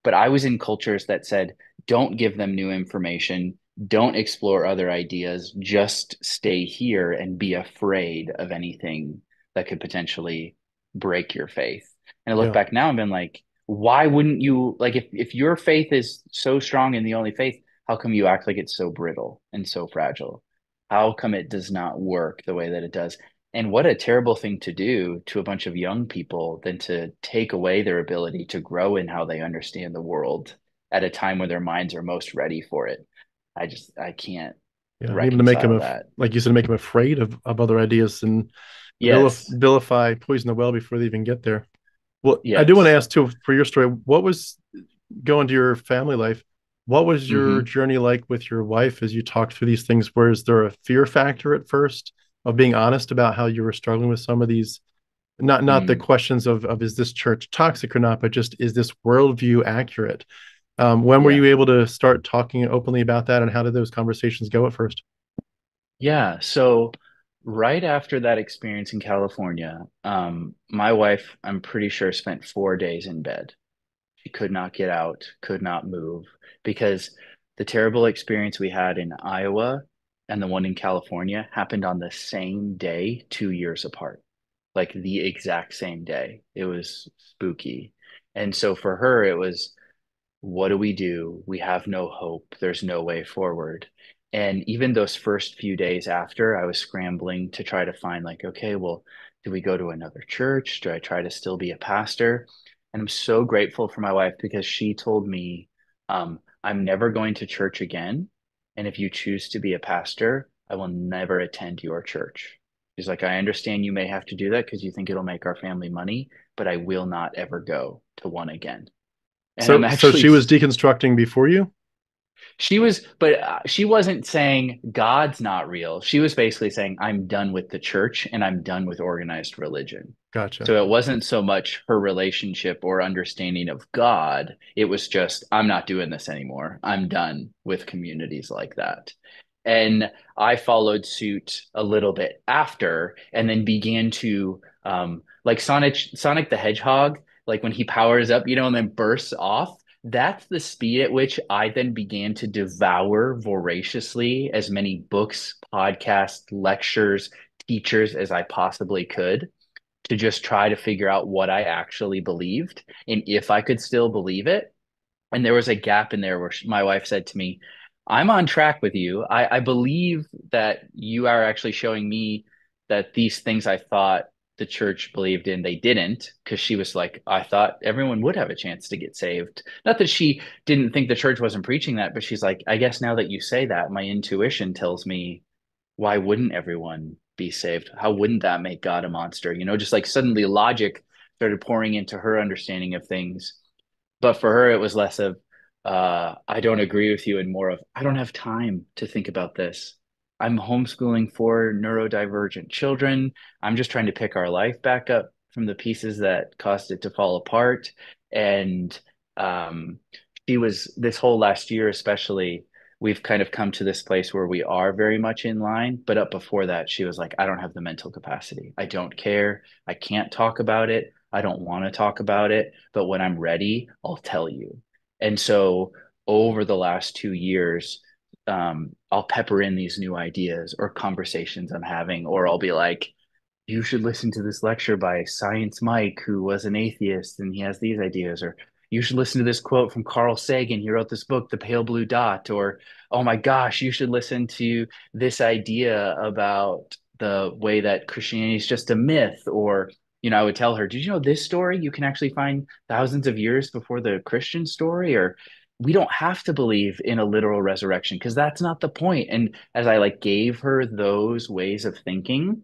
But I was in cultures that said, don't give them new information, don't explore other ideas, just stay here and be afraid of anything that could potentially break your faith. And I look Yeah. back now and been like, why wouldn't you, like, if your faith is so strong in the only faith, how come you act like it's so brittle and so fragile? How come it does not work the way that it does? And what a terrible thing to do to a bunch of young people than to take away their ability to grow in how they understand the world at a time when their minds are most ready for it. I can't Yeah. And even to make them, reconcile that. like you said, make them afraid of other ideas and Yes. vilify, poison the well before they even get there. Well, I do want to Yes. ask too, for your story, what was going to your family life? What was your Hmm. journey like with your wife as you talked through these things? Was there a fear factor at first of being honest about how you were struggling with some of these? Not the Mm, questions of is this church toxic or not, but just is this worldview accurate? When were yeah. you able to start talking openly about that, and how did those conversations go at first? Yeah. So right after that experience in California, my wife, I'm pretty sure, spent 4 days in bed. She could not get out, could not move, because the terrible experience we had in Iowa and the one in California happened on the same day, 2 years apart, like the exact same day. It was spooky. And so for her, it was, what do we do? We have no hope. There's no way forward. And even those first few days after, I was scrambling to try to find, like, okay, well, do we go to another church? Do I try to still be a pastor? And I'm so grateful for my wife because she told me, I'm never going to church again. And if you choose to be a pastor, I will never attend your church. She's like, I understand you may have to do that because you think it'll make our family money, but I will not ever go to one again. And I'm So actually, she was deconstructing before you. she was, but she wasn't saying God's not real. She was basically saying, I'm done with the church and I'm done with organized religion. Gotcha. So it wasn't so much her relationship or understanding of God. It was just, I'm not doing this anymore. I'm done with communities like that. And I followed suit a little bit after and then began to, like Sonic the Hedgehog, like when he powers up, and then bursts off. That's the speed at which I then began to devour voraciously as many books, podcasts, lectures, teachers as I possibly could, to just try to figure out what I actually believed and if I could still believe it. And there was a gap in there where my wife said to me, I'm on track with you. I believe that you are actually showing me that these things I thought the church believed in, they didn't, because she was like, I thought everyone would have a chance to get saved. Not that she didn't think the church wasn't preaching that, but she's like, I guess now that you say that, my intuition tells me, why wouldn't everyone be saved? How wouldn't that make God a monster? Just like suddenly logic started pouring into her understanding of things. But for her, it was less of, I don't agree with you, and more of, I don't have time to think about this. I'm homeschooling 4 neurodivergent children. I'm just trying to pick our life back up from the pieces that caused it to fall apart. And um, she was, this whole last year, especially, we've kind of come to this place where we are very much in line. But up before that, she was like, I don't have the mental capacity. I don't care. I can't talk about it. I don't want to talk about it. But when I'm ready, I'll tell you. And so over the last 2 years, I'll pepper in these new ideas or conversations I'm having, or I'll be like, you should listen to this lecture by Science Mike, who was an atheist and he has these ideas, or you should listen to this quote from Carl Sagan. He wrote this book, The Pale Blue Dot, or oh my gosh, you should listen to this idea about the way that Christianity is just a myth, or I would tell her, did you know this story you can actually find thousands of years before the Christian story? Or we don't have to believe in a literal resurrection because that's not the point. And as I like gave her those ways of thinking,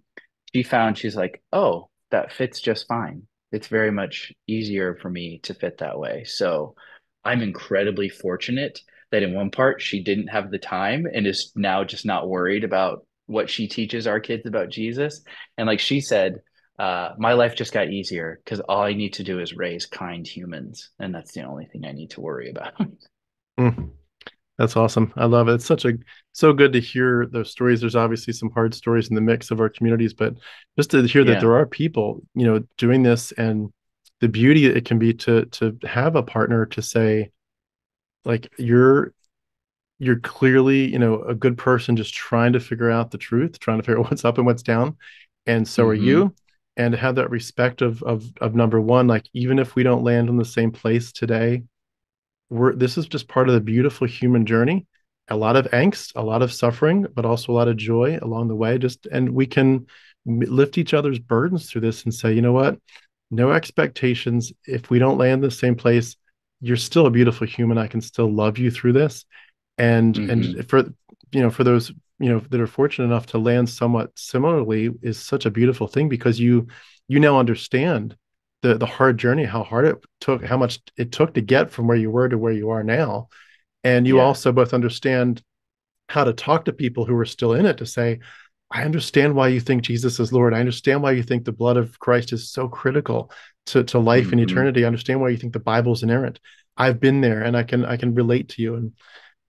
she's like, oh, that fits just fine. It's very much easier for me to fit that way. So I'm incredibly fortunate that in one part she didn't have the time and is now just not worried about what she teaches our kids about Jesus. And like she said, my life just got easier because all I need to do is raise kind humans. And that's the only thing I need to worry about. Mm, that's awesome. I love it. It's so good to hear those stories. There's obviously some hard stories in the mix of our communities, but just to hear that Yeah. there are people, doing this, and the beauty it can be to have a partner to say, like, you're clearly, a good person just trying to figure out the truth, trying to figure out what's up and what's down. And so are Hmm. you. And to have that respect of number one, like, even if we don't land in the same place today, this is just part of the beautiful human journey. A lot of angst, a lot of suffering, but also a lot of joy along the way. And we can lift each other's burdens through this and say, you know what? No expectations. If we don't land in the same place, you're still a beautiful human. I can still love you through this. And Hmm. for those that are fortunate enough to land somewhat similarly is such a beautiful thing, because you now understand the hard journey, how hard it took, how much it took to get from where you were to where you are now. And you Yeah. also both understand how to talk to people who are still in it, to say, I understand why you think Jesus is Lord. I understand why you think the blood of Christ is so critical to life and Hmm. eternity. I understand why you think the Bible's inerrant. I've been there, and I can relate to you. And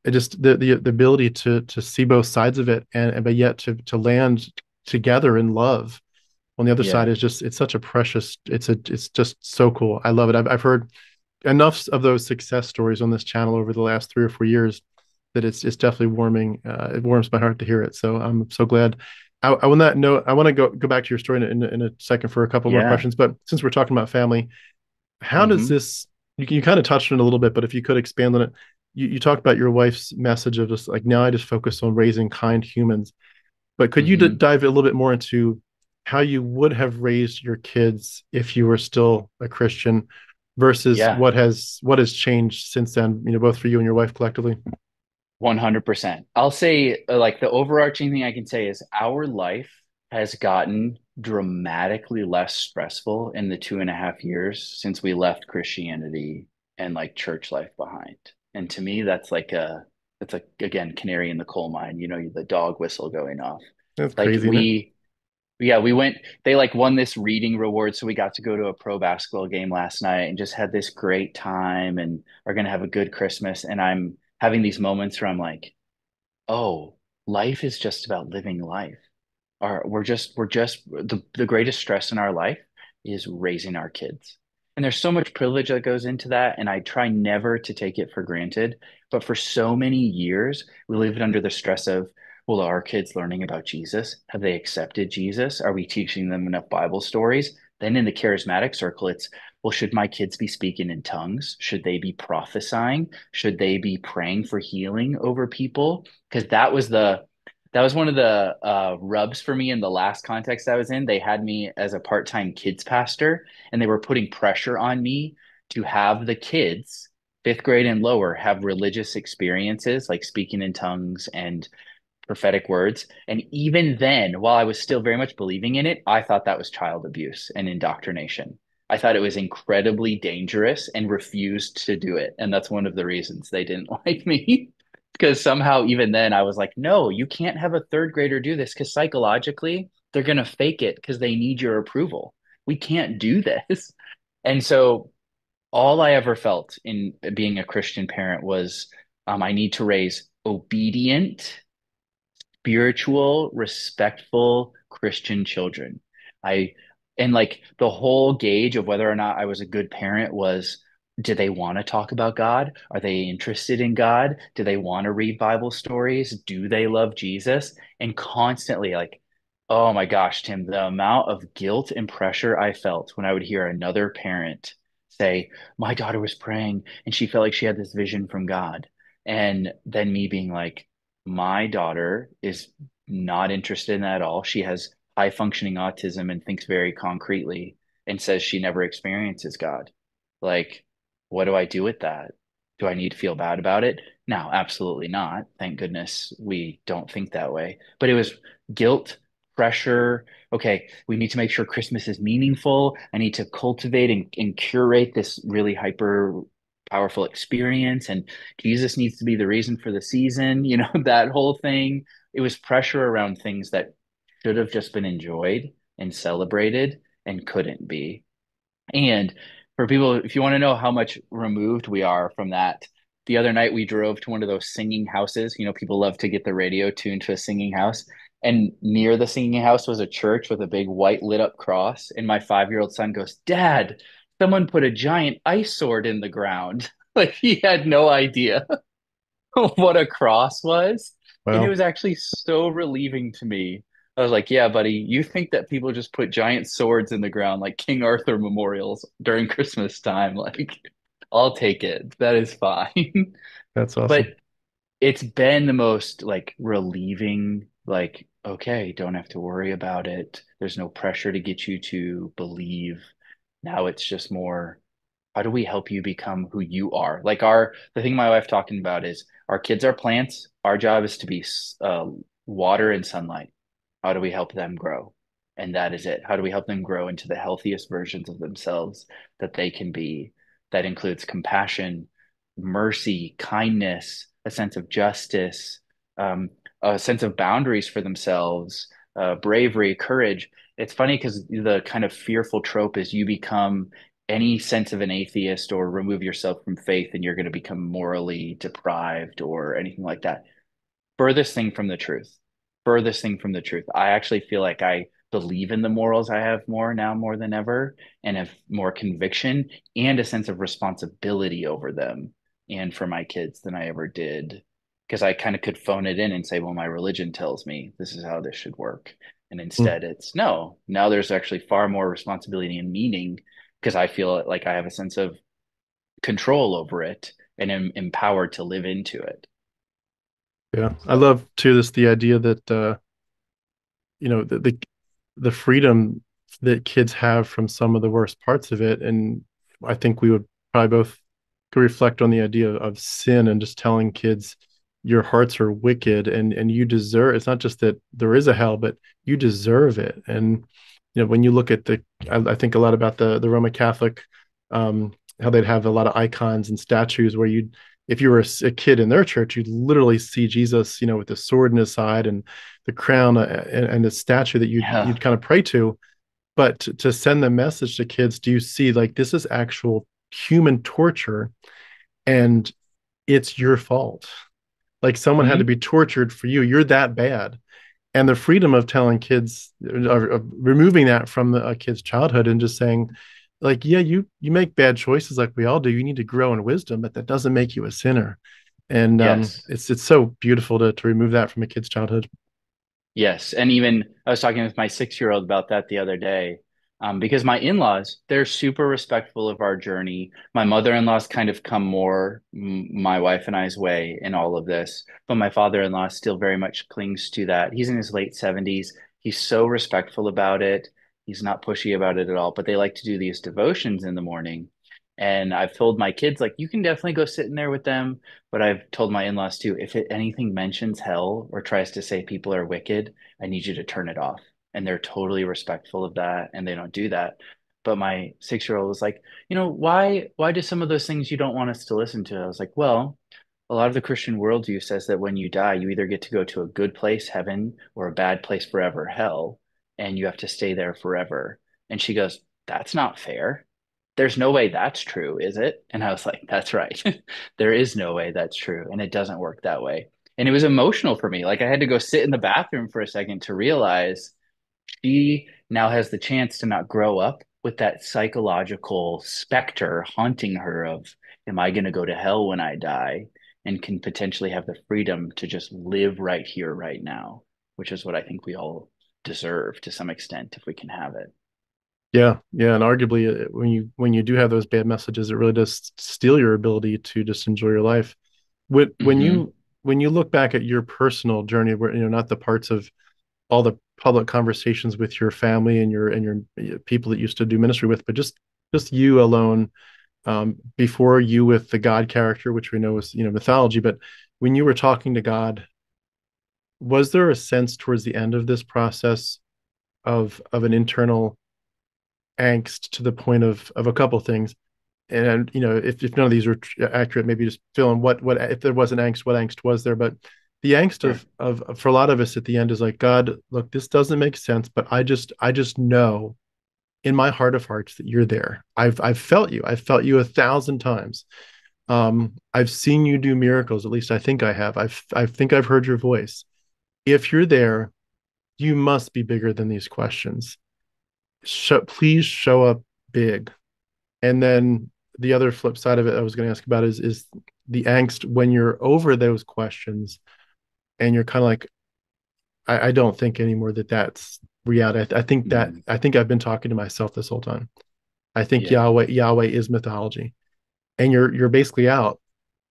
it just the ability to see both sides of it, and but yet to land together in love on the other side Yeah. is just, it's such a precious, it's just so cool. I love it. I've heard enough of those success stories on this channel over the last 3 or 4 years that it's definitely warming. It warms my heart to hear it. So I'm so glad. I on that note, I want to go back to your story in a second for a couple more Yeah. questions. But since we're talking about family, how does Hmm. this? You kind of touched on it a little bit, but if you could expand on it, you talked about your wife's message of just like, now I just focus on raising kind humans. But could you Hmm. dive a little bit more into how you would have raised your kids if you were still a Christian versus Yeah. what has changed since then, both for you and your wife collectively? 100%. I'll say, like, the overarching thing I can say is our life has gotten dramatically less stressful in the 2.5 years since we left Christianity and like church life behind. And to me, that's like, again, canary in the coal mine, the dog whistle going off. That's Like, crazy, isn't it? yeah, we went, they like won this reading reward. So we got to go to a pro basketball game last night and just had this great time and are going to have a good Christmas. And I'm having these moments where I'm like, oh, life is just about living life. We're just the greatest stress in our life is raising our kids. And there's so much privilege that goes into that. And I try never to take it for granted. But for so many years, we lived under the stress of, well, are our kids learning about Jesus? Have they accepted Jesus? Are we teaching them enough Bible stories? Then in the charismatic circle, it's, well, should my kids be speaking in tongues? Should they be prophesying? Should they be praying for healing over people? Because that was one of the rubs for me in the last context I was in. They had me as a part-time kids pastor, and they were putting pressure on me to have the kids, fifth grade and lower, have religious experiences like speaking in tongues and prophetic words. And even then, while I was still very much believing in it, I thought that was child abuse and indoctrination. I thought it was incredibly dangerous and refused to do it. And that's one of the reasons they didn't like me. Because somehow, even then, I was like, no, you can't have a third grader do this because psychologically, they're going to fake it because they need your approval. We can't do this. And so, all I ever felt in being a Christian parent was I need to raise obedient, spiritual, respectful Christian children. I and like the whole gauge of whether or not I was a good parent was, do they want to talk about God? Are they interested in God? Do they want to read Bible stories? Do they love Jesus? And constantly, like, Oh my gosh, Tim, the amount of guilt and pressure I felt when I would hear another parent say, my daughter was praying and she felt like she had this vision from God. And then me being like, my daughter is not interested in that at all. She has high functioning autism and thinks very concretely and says she never experiences God. Like, what do I do with that? Do I need to feel bad about it? No, absolutely not. Thank goodness we don't think that way. But it was guilt, pressure. Okay, we need to make sure Christmas is meaningful. I need to cultivate and curate this really hyper powerful experience. And Jesus needs to be the reason for the season, that whole thing. It was pressure around things that should have just been enjoyed and celebrated and couldn't be. And for people, if you want to know how much removed we are from that, the other night we drove to one of those singing houses. People love to get the radio tuned to a singing house. And near the singing house was a church with a big white lit up cross. And my 5-year-old son goes, Dad, someone put a giant ice sword in the ground. Like he had no idea what a cross was. And it Well, was actually so relieving to me. I was like, yeah, buddy, you think that people just put giant swords in the ground like King Arthur memorials during Christmas time? Like, I'll take it. That is fine. that's But awesome. it's been the most like relieving, like, okay, don't have to worry about it. There's no pressure to get you to believe. Now it's just more, how do we help you become who you are? Like the thing my wife talking about is our kids are plants. Our job is to be water and sunlight. How do we help them grow? And that is it. How do we help them grow into the healthiest versions of themselves that they can be? That includes compassion, mercy, kindness, a sense of justice, a sense of boundaries for themselves, bravery, courage. It's funny because the kind of fearful trope is you become any sense of an atheist or remove yourself from faith and you're going to become morally deprived or anything like that. Furthest thing from the truth. Furthest thing from the truth. I actually feel like I believe in the morals I have more now more than ever and have more conviction and a sense of responsibility over them and for my kids than I ever did. Because I kind of could phone it in and say, well, my religion tells me this is how this should work. And Mm, instead, it's no. Now there's actually far more responsibility and meaning because I feel like I have a sense of control over it and am empowered to live into it. yeah, I So, love too this the idea that the freedom that kids have from some of the worst parts of it, and I think we would probably both could reflect on the idea of sin and just telling kids your hearts are wicked and you deserve. It's not just that there is a hell, but you deserve it. And when you look at I think a lot about the Roman Catholic, how they'd have a lot of icons and statues where you, if you were a kid in their church, you'd literally see Jesus, with the sword in his side and the crown, and the statue that yeah. you'd kind of pray to. But to send the message to kids, do you see like this is actual human torture and it's your fault? Like someone had to Mhm. be tortured for you. You're that bad. And the freedom of telling kids, of removing that from a kid's childhood and just saying, like, yeah, you make bad choices like we all do. You need to grow in wisdom, but that doesn't make you a sinner. And Yes. it's so beautiful to remove that from a kid's childhood. Yes. And even I was talking with my 6-year-old about that the other day. Because my in-laws, they're super respectful of our journey. My mother-in-law's kind of come more my wife and I's way in all of this, but my father-in-law still very much clings to that. He's in his late 70s. He's so respectful about it. He's not pushy about it at all, but they like to do these devotions in the morning. And I've told my kids, like, you can definitely go sit in there with them. But I've told my in-laws too, if anything mentions hell or tries to say people are wicked, I need you to turn it off. And they're totally respectful of that and they don't do that. But my 6-year-old was like, why do some of those things you don't want us to listen to? I was like, well, a lot of the Christian worldview says that when you die, you either get to go to a good place, heaven, or a bad place forever, hell, and you have to stay there forever. And she goes, that's not fair. There's no way that's true, is it? And I was like, that's right. There is no way that's true. And it doesn't work that way. And it was emotional for me. Like I had to go sit in the bathroom for a second to realize she now has the chance to not grow up with that psychological specter haunting her of, am I going to go to hell when I die? And can potentially have the freedom to just live right here, right now, which is what I think we all deserve to some extent if we can have it. Yeah, yeah, and arguably, when you do have those bad messages, it really does steal your ability to just enjoy your life. When Hmm. you look back at your personal journey, where not the parts of all the public conversations with your family and your people that you used to do ministry with, but just you alone, before you with the God character, which we know is mythology, but when you were talking to God, was there a sense towards the end of this process of an internal angst to the point of a couple things? And if none of these are accurate, maybe just fill in what if there was an angst, what angst was there? But the angst Sure. of for a lot of us at the end is like, God, look, this doesn't make sense, but I just know in my heart of hearts that you're there. I've felt you. I've felt you 1,000 times. I've seen you do miracles. At least I think I have. I think I've heard your voice. If you're there, you must be bigger than these questions. Please show up big. And then the other flip side of it I was going to ask about is the angst when you're over those questions and you're kind of like, I don't think anymore that that's reality. Mm, I think I've been talking to myself this whole time. I think yeah. Yahweh is mythology, and you're basically out.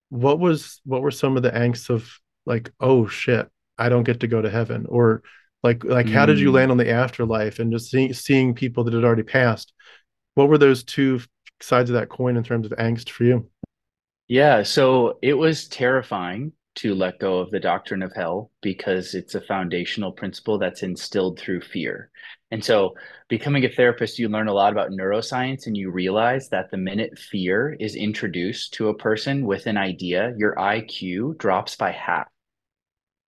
What were some of the angst of like, oh shit, I don't get to go to heaven, or like how did you Mm. land on the afterlife and just seeing people that had already passed? What were those two sides of that coin in terms of angst for you? Yeah, so it was terrifying to let go of the doctrine of hell because it's a foundational principle that's instilled through fear. And so, becoming a therapist, you learn a lot about neuroscience and you realize that the minute fear is introduced to a person with an idea, your IQ drops by half.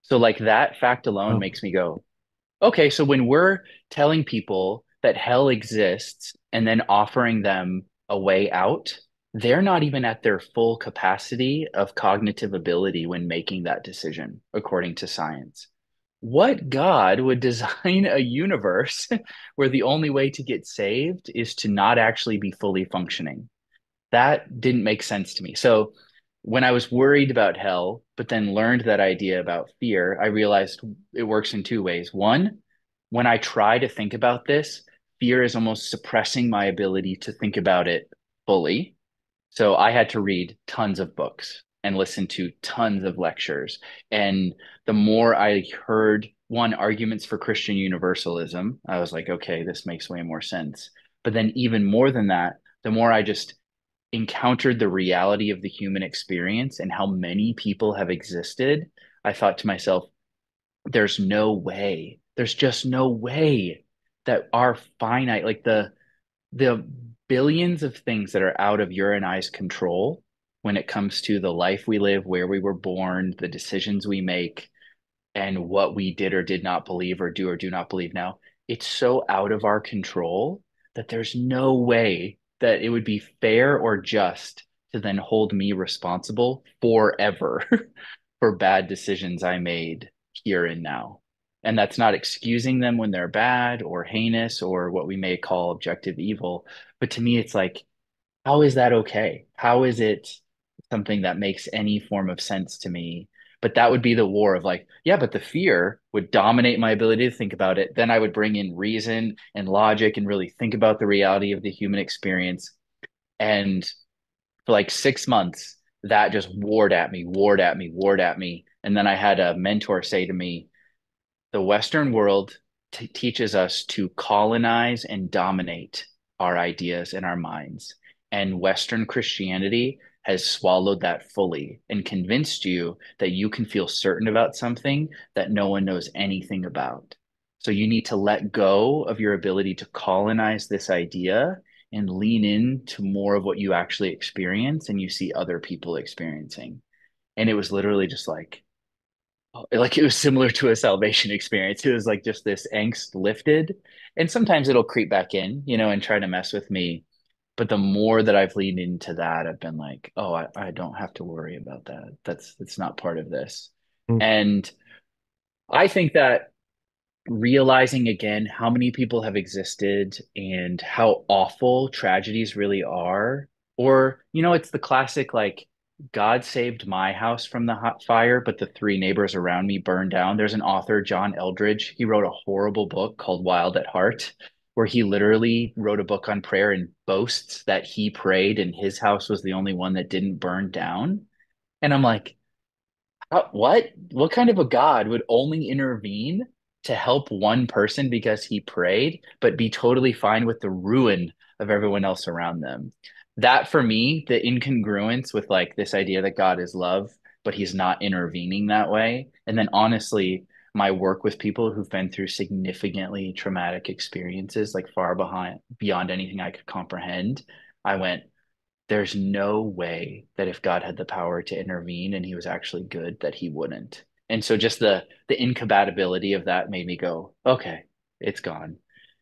So, like that fact alone Oh, makes me go, okay, so when we're telling people that hell exists and then offering them a way out, they're not even at their full capacity of cognitive ability when making that decision, according to science. What God would design a universe where the only way to get saved is to not actually be fully functioning? That didn't make sense to me. So when I was worried about hell, but then learned that idea about fear, I realized it works in two ways. One, when I try to think about this, fear is almost suppressing my ability to think about it fully. So I had to read tons of books and listen to tons of lectures. And the more I heard one arguments for Christian universalism, I was like, okay, this makes way more sense. But then even more than that, the more I just encountered the reality of the human experience and how many people have existed, I thought to myself, there's no way, there's just no way that our finite, like the billions of things that are out of your and I's control when it comes to the life we live, where we were born, the decisions we make, and what we did or did not believe or do not believe now, it's so out of our control that there's no way that it would be fair or just to then hold me responsible forever for bad decisions I made here and now. And that's not excusing them when they're bad or heinous or what we may call objective evil. But to me, it's like, how is that okay? How is it something that makes any form of sense to me? But that would be the war of like, yeah, but the fear would dominate my ability to think about it. Then I would bring in reason and logic and really think about the reality of the human experience. And for like 6 months, that just warred at me, warred at me, warred at me. And then I had a mentor say to me, the Western world teaches us to colonize and dominate our ideas and our minds. And Western Christianity has swallowed that fully and convinced you that you can feel certain about something that no one knows anything about. So you need to let go of your ability to colonize this idea and lean into more of what you actually experience and you see other people experiencing. And it was literally just like it was similar to a salvation experience. It was like just this angst lifted. And sometimes it'll creep back in, and try to mess with me. But the more that I've leaned into that, I've been like, oh, I don't have to worry about that. That's not part of this. mm, And I think that realizing again how many people have existed and how awful tragedies really are, or, it's the classic like God saved my house from the hot fire, but the three neighbors around me burned down. There's an author, John Eldridge. He wrote a horrible book called Wild at Heart, where he literally wrote a book on prayer and boasts that he prayed and his house was the only one that didn't burn down. And I'm like, what? What kind of a God would only intervene to help one person because he prayed, but be totally fine with the ruin of everyone else around them? That for me, the incongruence with like this idea that God is love, but he's not intervening that way. And then honestly, my work with people who've been through significantly traumatic experiences, like far behind beyond anything I could comprehend, I went, there's no way that if God had the power to intervene and he was actually good, that he wouldn't. And so just the incompatibility of that made me go, okay, it's gone.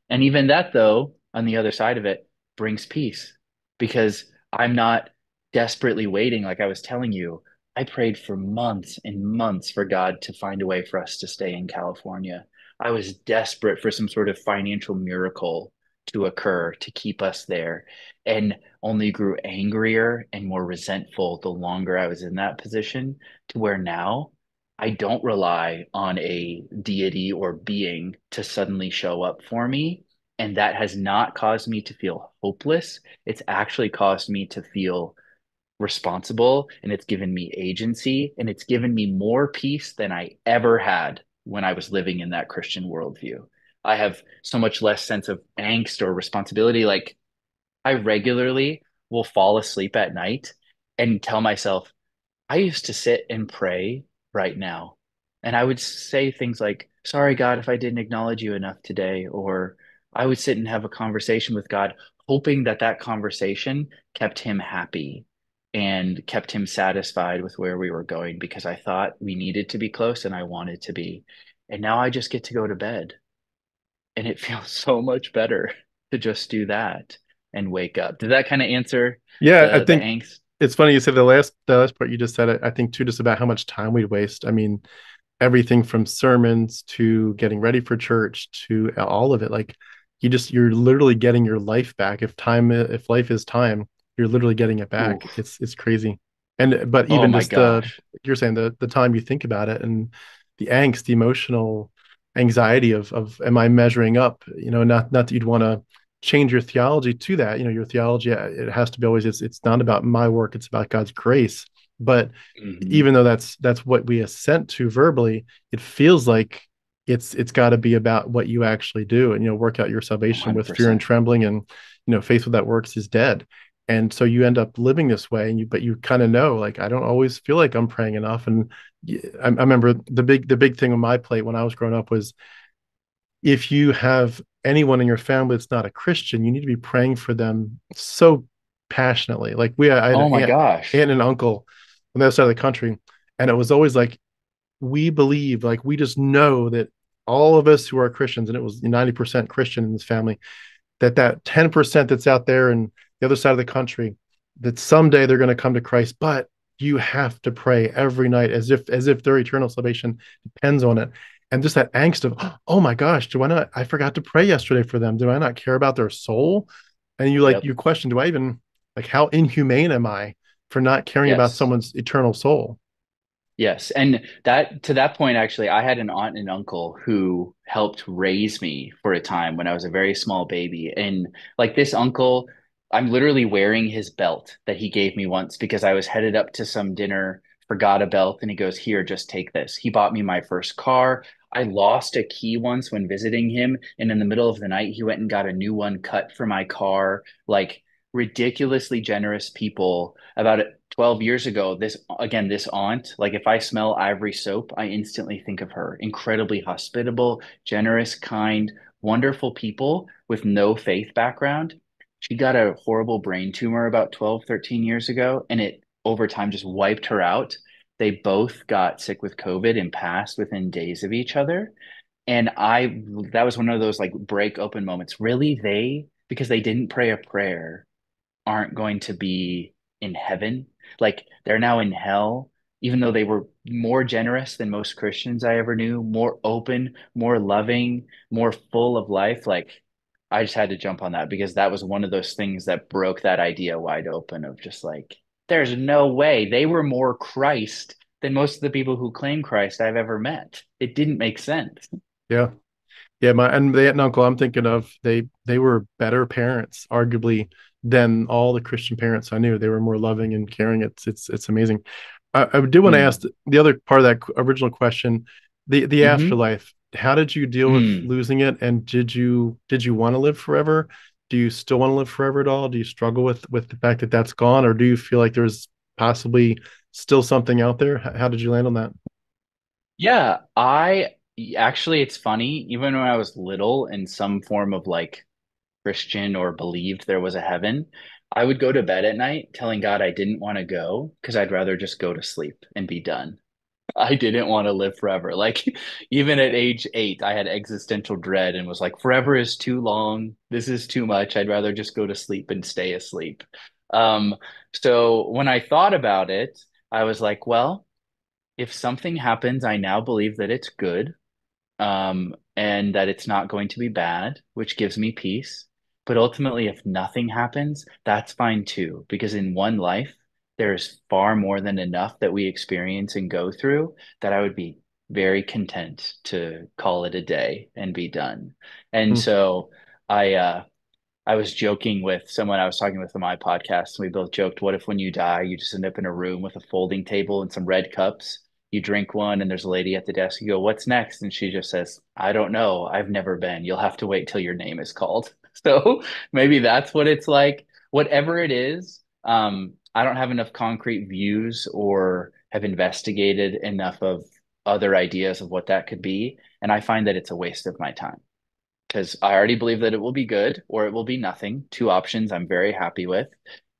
And even that though, on the other side of it, brings peace because I'm not desperately waiting like I was telling you. I prayed for months and months for God to find a way for us to stay in California. I was desperate for some sort of financial miracle to occur to keep us there. And only grew angrier and more resentful the longer I was in that position, to where now I don't rely on a deity or being to suddenly show up for me. And that has not caused me to feel hopeless. It's actually caused me to feel responsible, and it's given me agency, and it's given me more peace than I ever had when I was living in that Christian worldview. I have so much less sense of angst or responsibility. Like I regularly will fall asleep at night and tell myself, I used to sit and pray right now. And I would say things like, sorry, God, if I didn't acknowledge you enough today. Or I would sit and have a conversation with God, hoping that that conversation kept him happy and kept him satisfied with where we were going because I thought we needed to be close and I wanted to be. And now I just get to go to bed. And it feels so much better to just do that and wake up. Did that kind of answer Yeah, I the think angst? it's funny you said the last part you just said. I think too, just about how much time we waste. I mean, everything from sermons to getting ready for church to all of it. Like you're literally getting your life back. If life is time, you're literally getting it back. Oof. It's crazy. And but Oh even my just gosh. you're saying the time you think about it and the angst, the emotional anxiety of am I measuring up? Not that you'd want to change your theology to that. Your theology, it has to be always, it's not about my work, it's about God's grace. But Hmm. even though that's what we assent to verbally, it feels like it's got to be about what you actually do, and work out your salvation with fear and 100%. trembling, and faith without works is dead. And so you end up living this way, but you kind of know, like, I don't always feel like I'm praying enough. And I remember the big thing on my plate when I was growing up was, if you have anyone in your family that's not a Christian, you need to be praying for them so passionately. Like I had an Oh my aunt gosh. and uncle on the other side of the country, and it was always like, we believe, like, we just know that all of us who are Christians, and it was 90% Christian in this family, that 10% that's out there in the other side of the country, that someday they're going to come to Christ, but you have to pray every night as if their eternal salvation depends on it. And just that angst of, oh my gosh, do I not, I forgot to pray yesterday for them. Do I not care about their soul? And you Yep. question, do I even, like, how inhumane am I for not caring about Yes. someone's eternal soul? Yes. And that to that point, actually, I had an aunt and uncle who helped raise me for a time when I was a very small baby. And like this uncle, I'm literally wearing his belt that he gave me once because I was headed up to some dinner, forgot a belt, and he goes, here, just take this. He bought me my first car. I lost a key once when visiting him, and in the middle of the night, he went and got a new one cut for my car. Like ridiculously generous people. About 12 years ago, this aunt, like if I smell Ivory soap, I instantly think of her. Incredibly hospitable, generous, kind, wonderful people with no faith background. She got a horrible brain tumor about 12, 13 years ago, and it over time just wiped her out. They both got sick with COVID and passed within days of each other. And that was one of those like break open moments. Really, because they didn't pray a prayer, aren't going to be in heaven. Like they're now in hell, even though they were more generous than most Christians I ever knew, more open, more loving, more full of life. Like I just had to jump on that because that was one of those things that broke that idea wide open of just like, There's no way. They were more Christ than most of the people who claim Christ I've ever met. It didn't make sense. Yeah. Yeah, my and the aunt and uncle I'm thinking of, they were better parents, arguably, than all the Christian parents I knew. They were more loving and caring. It's amazing. I do want to Mm. ask the other part of that original question, the Hmm. afterlife. How did you deal with Mm. losing it? And did you want to live forever? Do you still want to live forever at all? Do you struggle with the fact that that's gone, or do you feel like there's possibly still something out there? How did you land on that? Yeah, I actually, it's funny. Even when I was little in some form of like Christian or believed there was a heaven, I would go to bed at night telling God I didn't want to go because I'd rather just go to sleep and be done. I didn't want to live forever. Like even at age 8, I had existential dread and was like, forever is too long. This is too much. I'd rather just go to sleep and stay asleep. Um, so when I thought about it, I was like, well, if something happens, I now believe that it's good, and that it's not going to be bad, which gives me peace. But ultimately, if nothing happens, that's fine too, because in one life, there's far more than enough that we experience and go through that I would be very content to call it a day and be done. And Hmm. so I was joking with someone I was talking with on my podcast, and we both joked, what if when you die, you just end up in a room with a folding table and some red cups? You drink one, and there's a lady at the desk. You go, what's next? And she just says, I don't know. I've never been. You'll have to wait till your name is called. So maybe that's what it's like. Whatever it is, I don't have enough concrete views or have investigated enough of other ideas of what that could be. And I find that it's a waste of my time because I already believe that it will be good or it will be nothing. Two options I'm very happy with.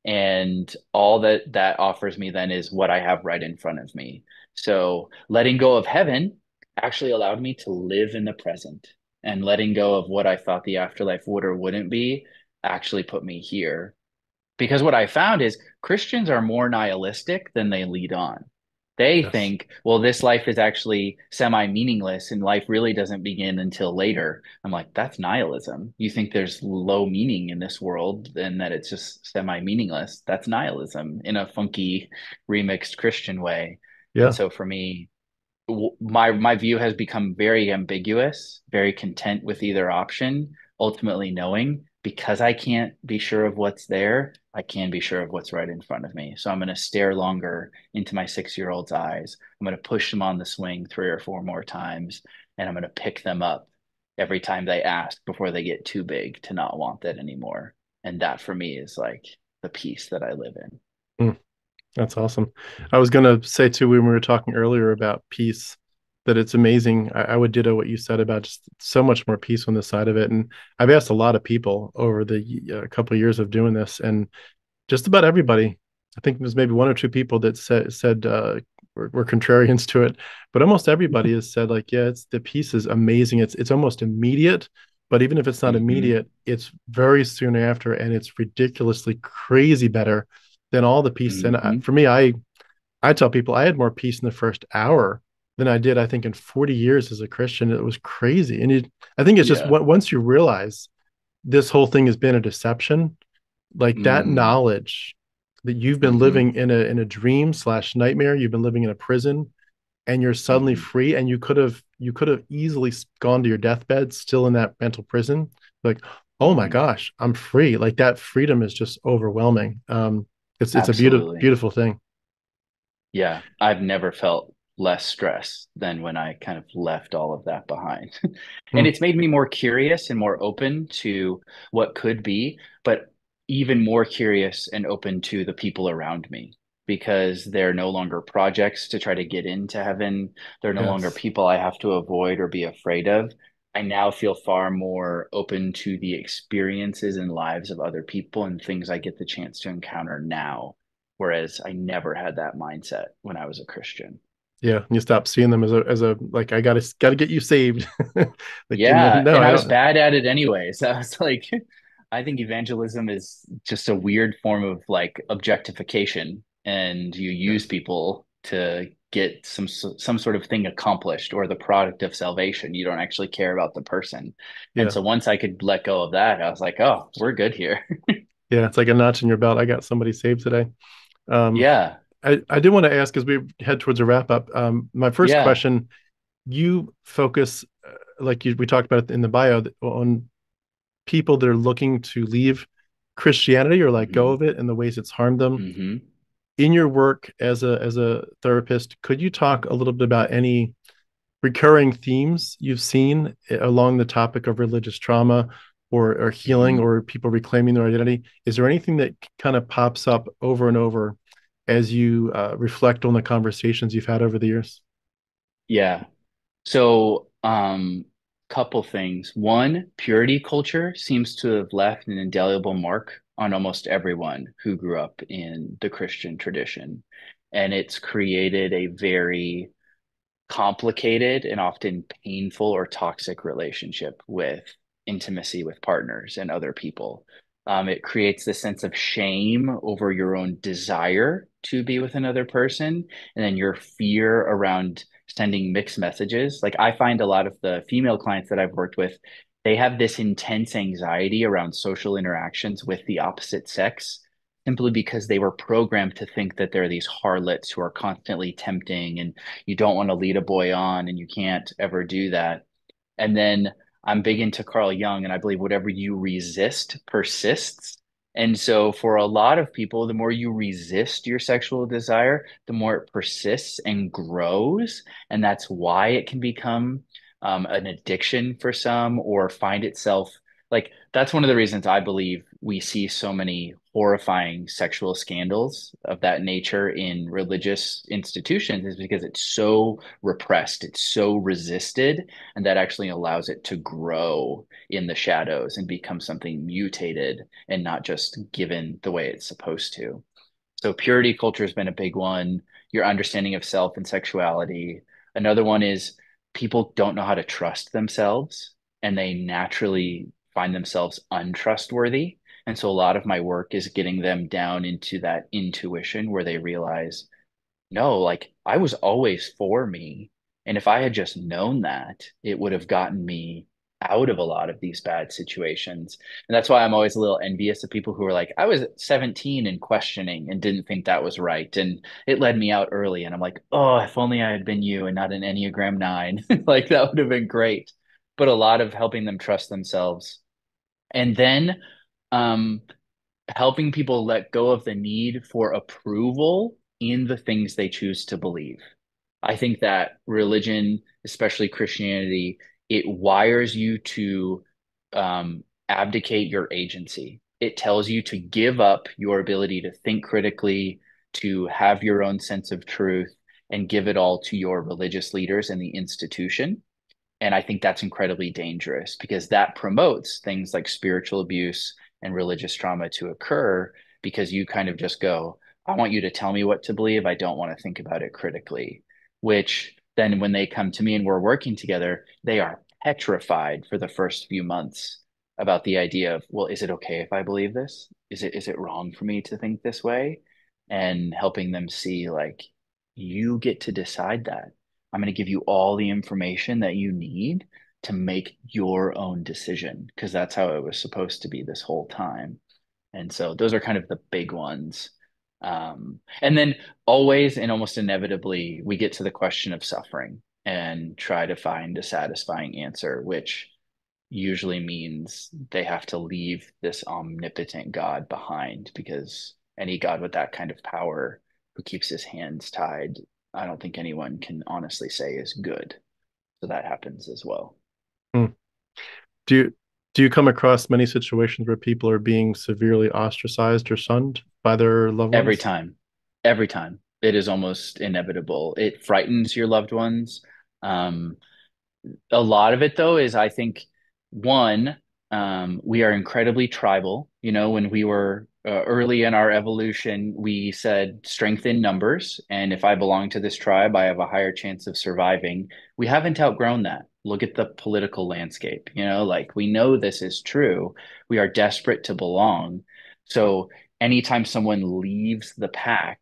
And all that that offers me then is what I have right in front of me. So letting go of heaven actually allowed me to live in the present, and letting go of what I thought the afterlife would or wouldn't be actually put me here, because what I found is Christians are more nihilistic than they lead on. They Yes. think, well, this life is actually semi meaningless and life really doesn't begin until later. I'm like, that's nihilism. You think there's low meaning in this world and that it's just semi meaningless. That's nihilism in a funky, remixed Christian way. And Yeah. so for me, my view has become very ambiguous, very content with either option, ultimately knowing because I can't be sure of what's there, I can be sure of what's right in front of me. So I'm going to stare longer into my 6-year-old's eyes. I'm going to push them on the swing 3 or 4 more times, and I'm going to pick them up every time they ask before they get too big to not want that anymore. And that for me is like the peace that I live in. Hmm. That's awesome. I was going to say too, when we were talking earlier about peace, that it's amazing. I would ditto what you said about just so much more peace on the side of it. And I've asked a lot of people over the couple of years of doing this, and just about everybody. I think there's maybe one or two people that said we're contrarians to it, but almost everybody has said like, yeah, it's the peace is amazing. It's almost immediate, but even if it's not Mm-hmm. immediate, it's very soon after, and it's ridiculously crazy better than all the peace. And Mm-hmm. for me, I tell people I had more peace in the first hour than I did, I think, in 40 years as a Christian. It was crazy, and I think it's just Yeah. once you realize this whole thing has been a deception, like that Mm. knowledge that you've been Mm-hmm. living in a dream slash nightmare, you've been living in a prison, and you're suddenly Mm-hmm. free, and you could have easily gone to your deathbed still in that mental prison, like, oh my Mm-hmm. gosh, I'm free. Like that freedom is just overwhelming. It's a beautiful Absolutely. beautiful thing. Yeah, I've never felt less stress than when I kind of left all of that behind. And Hmm. it's made me more curious and more open to what could be, but even more curious and open to the people around me, because they're no longer projects to try to get into heaven. They're no longer Yes. people I have to avoid or be afraid of. I now feel far more open to the experiences and lives of other people and things I get the chance to encounter now, whereas I never had that mindset when I was a Christian. Yeah, you stop seeing them as a like I gotta get you saved. Like, you know, Yeah, no, and I I was don't. bad at it anyways. I was like, I think evangelism is just a weird form of like objectification, and you use Yes. people to get some sort of thing accomplished or the product of salvation. You don't actually care about the person. And Yeah. so once I could let go of that, I was like, oh, we're good here. Yeah, it's like a notch in your belt. I got somebody saved today. Um, Yeah. I did want to ask as we head towards a wrap up. My first Yeah. question: you focus, we talked about it in the bio, on people that are looking to leave Christianity or let go hmm of it and the ways it's harmed them. hmm In your work as a therapist, could you talk a little bit about any recurring themes you've seen along the topic of religious trauma or healing hmm or people reclaiming their identity? Is there anything that kind of pops up over and over as you reflect on the conversations you've had over the years? Yeah. So, couple things. One, purity culture seems to have left an indelible mark on almost everyone who grew up in the Christian tradition. And it's created a very complicated and often painful or toxic relationship with intimacy with partners and other people. It creates this sense of shame over your own desire to be with another person, and then your fear around sending mixed messages. Like I find a lot of the female clients that I've worked with, they have this intense anxiety around social interactions with the opposite sex simply because they were programmed to think that they're these harlots who are constantly tempting and you don't want to lead a boy on and you can't ever do that. And then I'm big into Carl Jung, and I believe whatever you resist persists. And so, for a lot of people, the more you resist your sexual desire, the more it persists and grows. And that's why it can become an addiction for some or find itself like that's one of the reasons I believe we see so many horrifying sexual scandals of that nature in religious institutions is because it's so repressed, it's so resisted, and that actually allows it to grow in the shadows and become something mutated and not just given the way it's supposed to. So purity culture has been a big one. Your understanding of self and sexuality. Another one is people don't know how to trust themselves and they naturally find themselves untrustworthy. And so a lot of my work is getting them down into that intuition where they realize no, like I was always for me. And if I had just known that, it would have gotten me out of a lot of these bad situations. And that's why I'm always a little envious of people who are like, I was 17 and questioning and didn't think that was right. And it led me out early. And I'm like, oh, if only I had been you and not an Enneagram 9. Like that would have been great. But a lot of helping them trust themselves. And then um, helping people let go of the need for approval in the things they choose to believe. I think that religion, especially Christianity, it wires you to abdicate your agency. It tells you to give up your ability to think critically, to have your own sense of truth, and give it all to your religious leaders and the institution. And I think that's incredibly dangerous because that promotes things like spiritual abuse and religious trauma to occur because you kind of just go, I want you to tell me what to believe. I don't want to think about it critically, which then when they come to me and we're working together, they are petrified for the first few months about the idea of, well, is it okay if I believe this? Is it wrong for me to think this way? And helping them see like you get to decide that. I'm going to give you all the information that you need to make your own decision because that's how it was supposed to be this whole time. And so those are kind of the big ones. And then always and almost inevitably, we get to the question of suffering and try to find a satisfying answer, which usually means they have to leave this omnipotent God behind because any God with that kind of power who keeps his hands tied, I don't think anyone can honestly say is good. So that happens as well. Hmm. Do you do you come across many situations where people are being severely ostracized or shunned by their loved Every ones? time, every time. It is almost inevitable. It frightens your loved ones. Um, a lot of it though is I think one, we are incredibly tribal. You know, when we were early in our evolution, we said strength in numbers, and if I belong to this tribe, I have a higher chance of surviving. We haven't outgrown that. Look at the political landscape. You know, like we know this is true. We are desperate to belong. So anytime someone leaves the pack,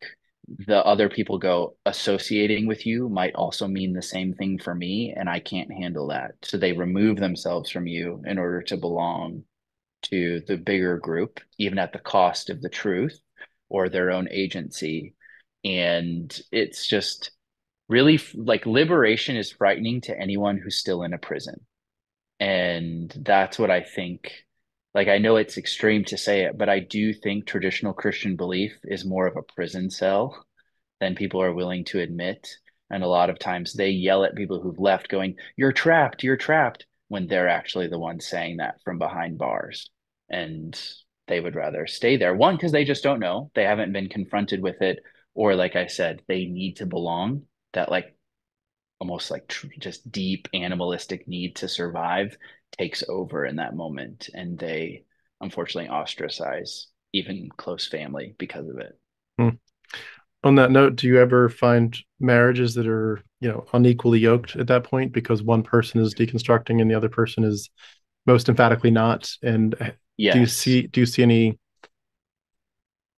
the other people go associating with you might also mean the same thing for me and I can't handle that, so they remove themselves from you in order to belong to the bigger group even at the cost of the truth, or their own agency. And it's just really like liberation is frightening to anyone who's still in a prison. And that's what I think. Like, I know it's extreme to say it, but I do think traditional Christian belief is more of a prison cell than people are willing to admit. And a lot of times they yell at people who've left, going, you're trapped, when they're actually the ones saying that from behind bars. And they would rather stay there. One, because they just don't know, they haven't been confronted with it. Or, like I said, they need to belong. That, like, almost like just deep animalistic need to survive takes over in that moment. And they unfortunately ostracize even close family because of it. Hmm. On that note, do you ever find marriages that are, unequally yoked at that point because one person is deconstructing and the other person is most emphatically not? And Yes. do you see any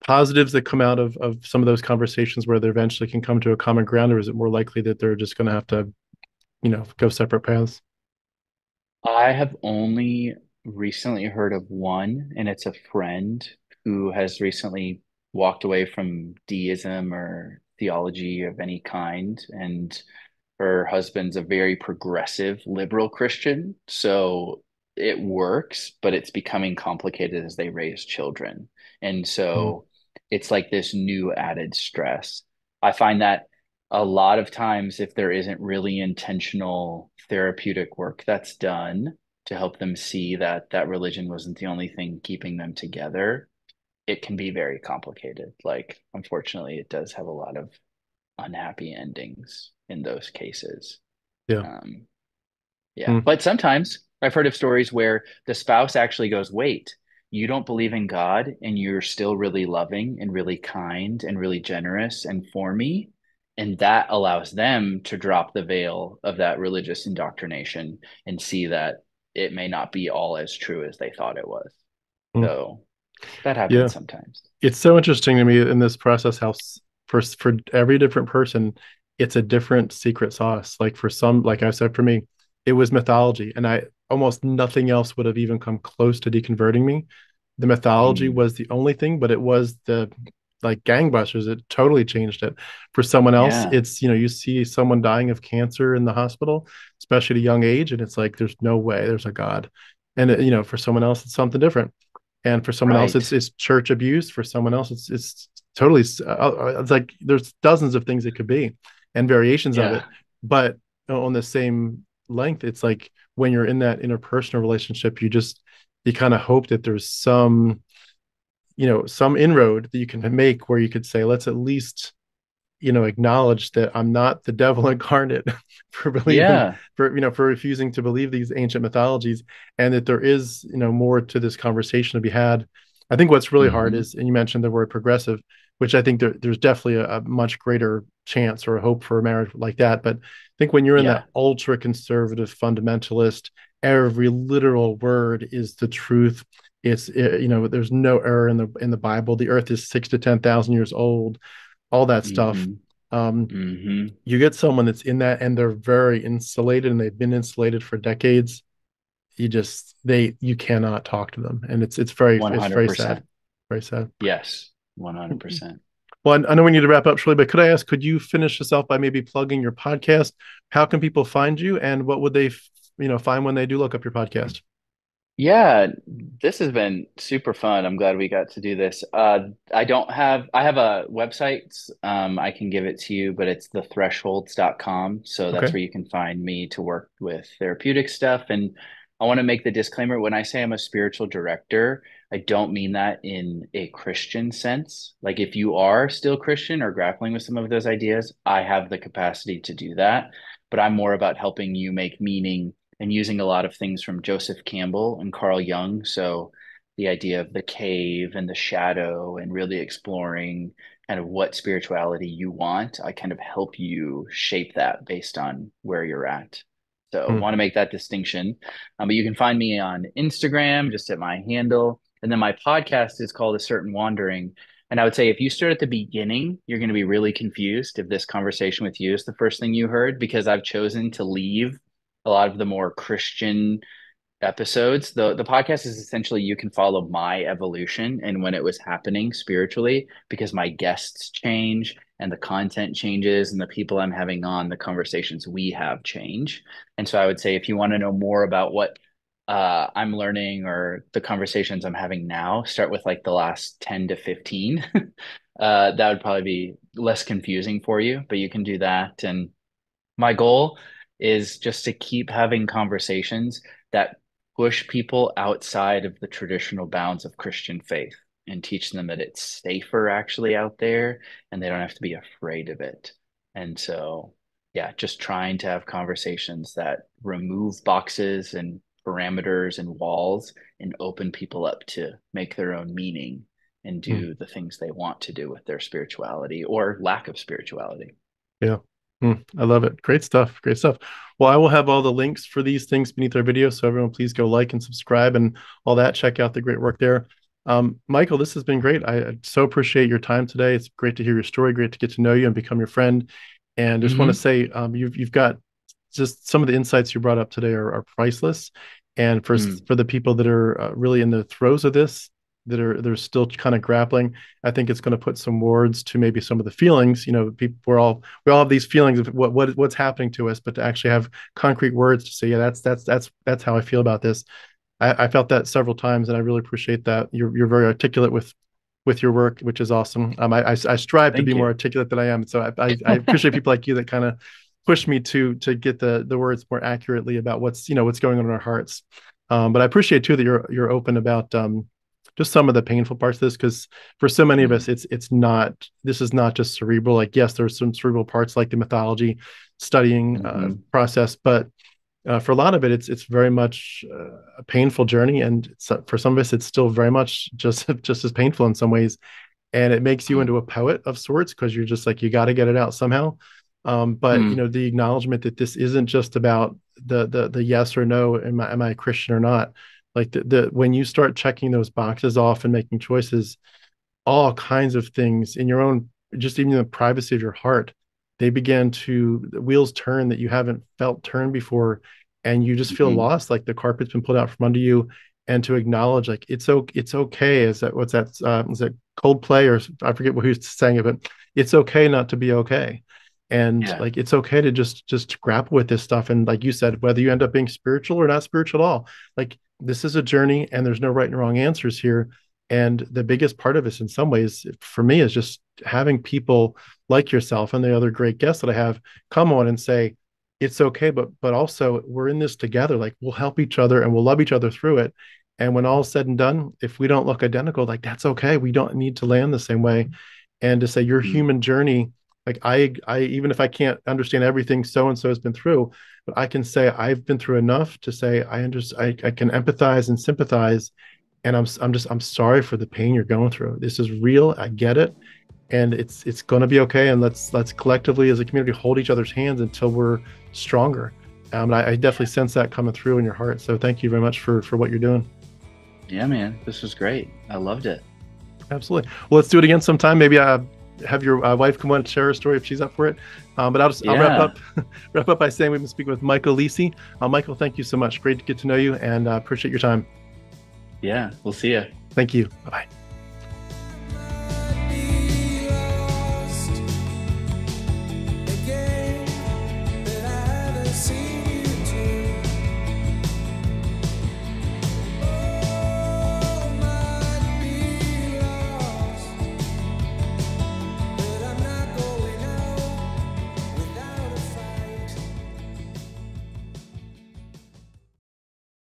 positives that come out of some of those conversations where they eventually can come to a common ground, or is it more likely that they're just going to have to, go separate paths? I have only recently heard of one, and it's a friend who has recently walked away from deism or theology of any kind. And her husband's a very progressive liberal Christian. So it works, but it's becoming complicated as they raise children. And Mm, so it's like this new added stress. I find that a lot of times, if there isn't really intentional therapeutic work that's done to help them see that that religion wasn't the only thing keeping them together, it can be very complicated. Like, unfortunately, it does have a lot of unhappy endings in those cases. yeah. Um, yeah. Mm, But sometimes I've heard of stories where the spouse actually goes, wait, you don't believe in God and you're still really loving and really kind and really generous and for me. And that allows them to drop the veil of that religious indoctrination and see that it may not be all as true as they thought it was. mm, So that yeah. happens sometimes. It's so interesting to me in this process how for every different person, it's a different secret sauce. Like for some, like I said, for me, it was mythology, and I almost nothing else would have even come close to deconverting me. The mythology Mm, was the only thing, but it was the like gangbusters. It totally changed it. For someone else, yeah. it's you see someone dying of cancer in the hospital, especially at a young age, and it's like there's no way there's a God. And for someone else, it's something different, and for someone else Right. it's church abuse. For someone else it's totally it's like there's dozens of things it could be and variations of it, Yeah. but on the same length, it's like when you're in that interpersonal relationship, you kind of hope that there's some inroad that you can make where you could say, let's at least acknowledge that I'm not the devil incarnate for believing, Yeah. for refusing to believe these ancient mythologies, and that there is more to this conversation to be had. I think what's really hard Hmm. is, and you mentioned the word progressive, which I think there's definitely a much greater chance or a hope for a marriage like that. But I think when you're in that Yeah. ultra conservative fundamentalist, every literal word is the truth. There's no error in the Bible. The earth is 6 to 10,000 years old, all that stuff. Hmm. Um, Hmm. you get someone that's in that and they're very insulated and they've been insulated for decades. You cannot talk to them, and it's very sad, 100%. very sad. Yes. 100%. Well, I know we need to wrap up shortly, but could I ask, could you finish this off by maybe plugging your podcast? How can people find you, and what would they find when they do look up your podcast? Yeah, this has been super fun. I'm glad we got to do this. I have a website. I can give it to you, but it's thethresholds.com. So that's Okay. where you can find me to work with therapeutic stuff. And I want to make the disclaimer when I say I'm a spiritual director, I don't mean that in a Christian sense. Like, if you are still Christian or grappling with some of those ideas, I have the capacity to do that. But I'm more about helping you make meaning and using a lot of things from Joseph Campbell and Carl Jung. So the idea of the cave and the shadow and really exploring kind of what spirituality you want. I kind of help you shape that based on where you're at. So Hmm. want to make that distinction. But you can find me on Instagram, just at my handle. And then my podcast is called A Certain Wandering. And I would say if you start at the beginning, you're going to be really confused if this conversation with you is the first thing you heard, because I've chosen to leave a lot of the more Christian episodes. The podcast is essentially you can follow my evolution and when it was happening spiritually because my guests change and the content changes and the people I'm having on, the conversations we have change. And so I would say if you want to know more about what I'm learning or the conversations I'm having now, start with like the last 10 to 15. That would probably be less confusing for you, but you can do that. And my goal is just to keep having conversations that push people outside of the traditional bounds of Christian faith and teach them that it's safer actually out there and they don't have to be afraid of it. And so, yeah, just trying to have conversations that remove boxes and parameters and walls and open people up to make their own meaning and Hmm. do the things they want to do with their spirituality or lack of spirituality. Yeah. I love it. Great stuff. Great stuff. Well, I will have all the links for these things beneath our video. So everyone, please go like and subscribe and all that. Check out the great work there. Michael, this has been great. I so appreciate your time today. It's great to hear your story. Great to get to know you and become your friend. And just want to Hmm. say, you've got just some of the insights you brought up today are priceless. And Mm. for the people that are really in the throes of this, that are they're still kind of grappling, I think it's going to put some words to maybe some of the feelings. People we all have these feelings of what's happening to us, but to actually have concrete words to say, yeah, that's how I feel about this. I felt that several times, and I really appreciate that. You're very articulate with your work, which is awesome. I strive to be Thank more you. articulate than I am, so I appreciate people like you that kind of push me to get the words more accurately about what's going on in our hearts. But I appreciate too that you're open about just some of the painful parts of this, because for so many of us, Mm. it's not this is not just cerebral. Like, yes, there's some cerebral parts like the mythology studying Hmm. process, but for a lot of it, it's very much a painful journey, and for some of us, it's still very much just as painful in some ways. And it makes you Mm. into a poet of sorts because you're just like you got to get it out somehow. But Mm. the acknowledgement that this isn't just about the yes or no, am I a Christian or not? Like the when you start checking those boxes off and making choices, all kinds of things in your own, just even the privacy of your heart, they begin to, the wheels turn that you haven't felt turn before, and you just feel Hmm. lost, like the carpet's been pulled out from under you. And to acknowledge, like, it's okay. Is that what's that? Is that Coldplay, or I forget who's saying it, but it's okay not to be okay. And Yeah. like it's okay to just grapple with this stuff. And like you said, whether you end up being spiritual or not spiritual at all, like this is a journey, and there's no right and wrong answers here. And the biggest part of this, in some ways, for me, is just having people like yourself and the other great guests that I have come on and say, it's okay, but also we're in this together. Like, we'll help each other and we'll love each other through it. And when all's said and done, if we don't look identical, like that's okay. We don't need to land the same way. And to say your Mm. human journey, like I even if I can't understand everything so and so has been through, but I can say I've been through enough to say I can empathize and sympathize, and I'm sorry for the pain you're going through. This is real. I get it, and it's going to be okay. And let's collectively as a community hold each other's hands until we're stronger. And I definitely sense that coming through in your heart. So thank you very much for what you're doing. Yeah, man. This was great. I loved it. Absolutely. Well, let's do it again sometime. Maybe have your wife come on and share a story if she's up for it. But I'll wrap Yeah. up wrap up by saying we've been speaking with Michael Lecy. Michael, thank you so much. Great to get to know you, and appreciate your time. Yeah. We'll see you. Thank you. Bye bye.